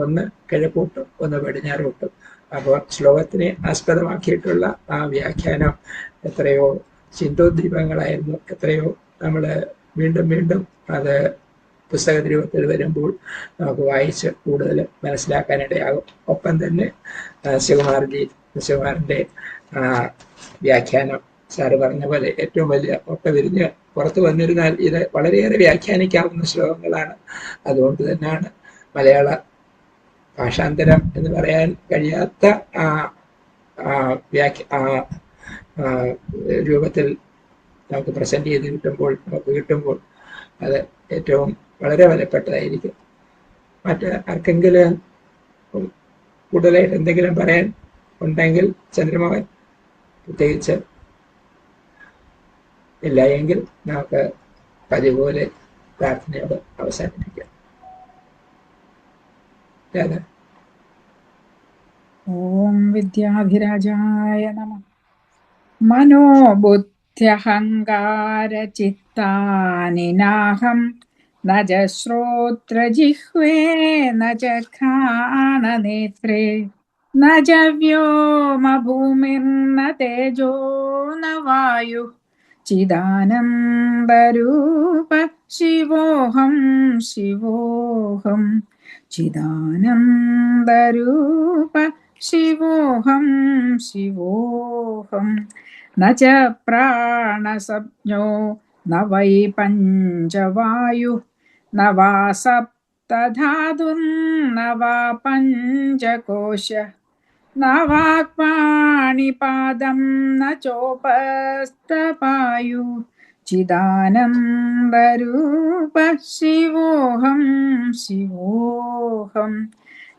ഒന്ന് കിഴക്കോട്ടും ഒന്ന് പടിഞ്ഞാറോട്ടും. അപ്പോൾ ശ്ലോകത്തിനെ ആസ്പദമാക്കിയിട്ടുള്ള ആ വ്യാഖ്യാനം എത്രയോ ചിന്തോദ്ദീപങ്ങളായിരുന്നു. എത്രയോ നമ്മൾ വീണ്ടും വീണ്ടും അത് പുസ്തക രൂപത്തിൽ വരുമ്പോൾ നമുക്ക് വായിച്ച് കൂടുതൽ മനസ്സിലാക്കാനിടയാകും. ഒപ്പം തന്നെ ശിവകുമാറിന്റെ വ്യാഖ്യാനം സാറ് പറഞ്ഞ പോലെ ഏറ്റവും വലിയ ഒട്ട വിരിഞ്ഞ് പുറത്തു വന്നിരുന്നാൽ ഇത് വളരെയേറെ വ്യാഖ്യാനിക്കാവുന്ന ശ്ലോകങ്ങളാണ്. അതുകൊണ്ട് തന്നെയാണ് മലയാള ഭാഷാന്തരം എന്ന് പറയാൻ കഴിയാത്ത രൂപത്തിൽ നമുക്ക് പ്രസന്റ് ചെയ്ത് കിട്ടുമ്പോൾ അത് ഏറ്റവും വളരെ വിലപ്പെട്ടതായിരിക്കും. മറ്റ് ആർക്കെങ്കിലും കൂടുതലായിട്ട് എന്തെങ്കിലും പറയാൻ ഉണ്ടെങ്കിൽ ചന്ദ്രമോഹൻ, പ്രത്യേകിച്ച് ഇല്ല എങ്കിൽ നമുക്ക് പതിപോലെ പ്രാർത്ഥനയോട് അവസാനിപ്പിക്കാം. ഓം വിദ്യാധിരാജായ നമഃ. മനോബുദ്ധി नास्त्यहङ्कारचित्तानि नाहं न च श्रोत्रजिह्वे न च घ्राणनेत्रे न च व्योमभूमिर्न तेजो न वायुः चिदानन्दरूप शिवोऽहं शिवोऽहं चिदानन्दरूप शिवोऽहं शिवोऽहं न च प्राणसंज्ञो न वै पञ्चवायुः न वा सप्तधातुर्न वा पञ्चकोशः न वाक्पाणिपादं न चोपस्थपायुः चिदानन्दरूप शिवोऽहं शिवोऽहं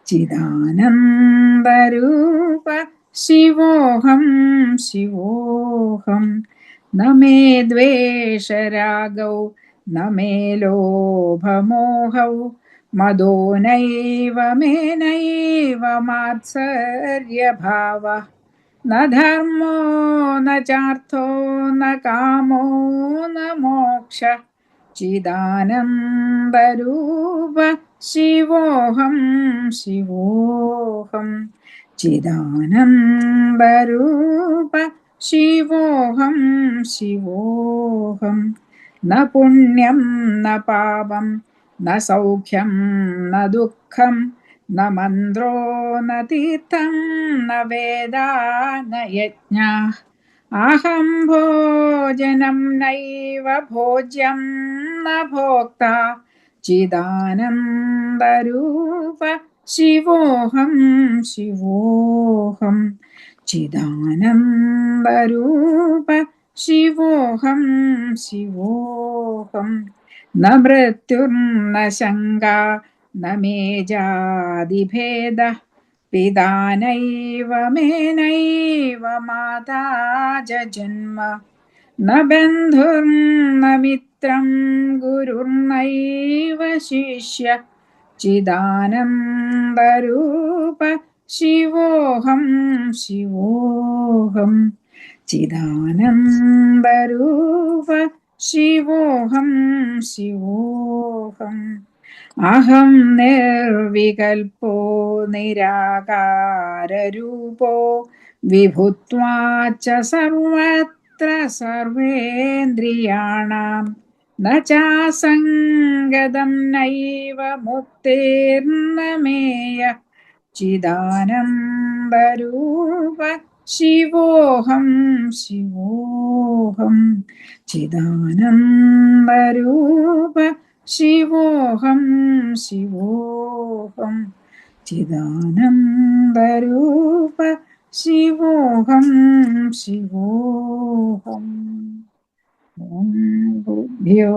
चिदानन्दरूप शिवोऽहं शिवोऽहं न मे द्वेषरागौ न मे लोभमोहौ मदो नैव मे नैव मात्सर्यभावः न धर्मो न चार्थो न कामो न मोक्षः चिदानन्दरूप शिवोऽहं शिवोऽहं चिदानन्दरूप शिवोऽहं शिवोऽहं न पुण्यं न पापं न सौख्यं न दुःखं न मन्द्रो न तीर्थं न वेदा न यज्ञाः अहं भोजनं नैव भोज्यं न भोक्ता चिदानन्दरूप शिवोऽहं शिवोऽहं चिदानन्दरूप शिवोऽहं शिवोऽहं न मृत्युर्न शङ्का न मे जातिभेदः पिता नैव मे नैव माता च जन्म न बन्धुर्न मित्रं गुरुर्नैव शिष्यः चिदानन्दरूप शिवोऽहं शिवोऽहं चिदानन्दरूप शिवोऽहं शिवोऽहम् अहं निर्विकल्पो निराकाररूपो विभुत्वाच्च सर्वत्र सर्वेन्द्रियाणां न चासङ्गतं नैव मुक्तिर्न मेयः चिदानन्दरूप शिवोऽहं शिवोऽहं चिदानन्दरूप शिवोऽहं शिवोऽहं चिदानन्दरूप शिवोऽहं शिवोऽहम् ॐ गुरुभ्यो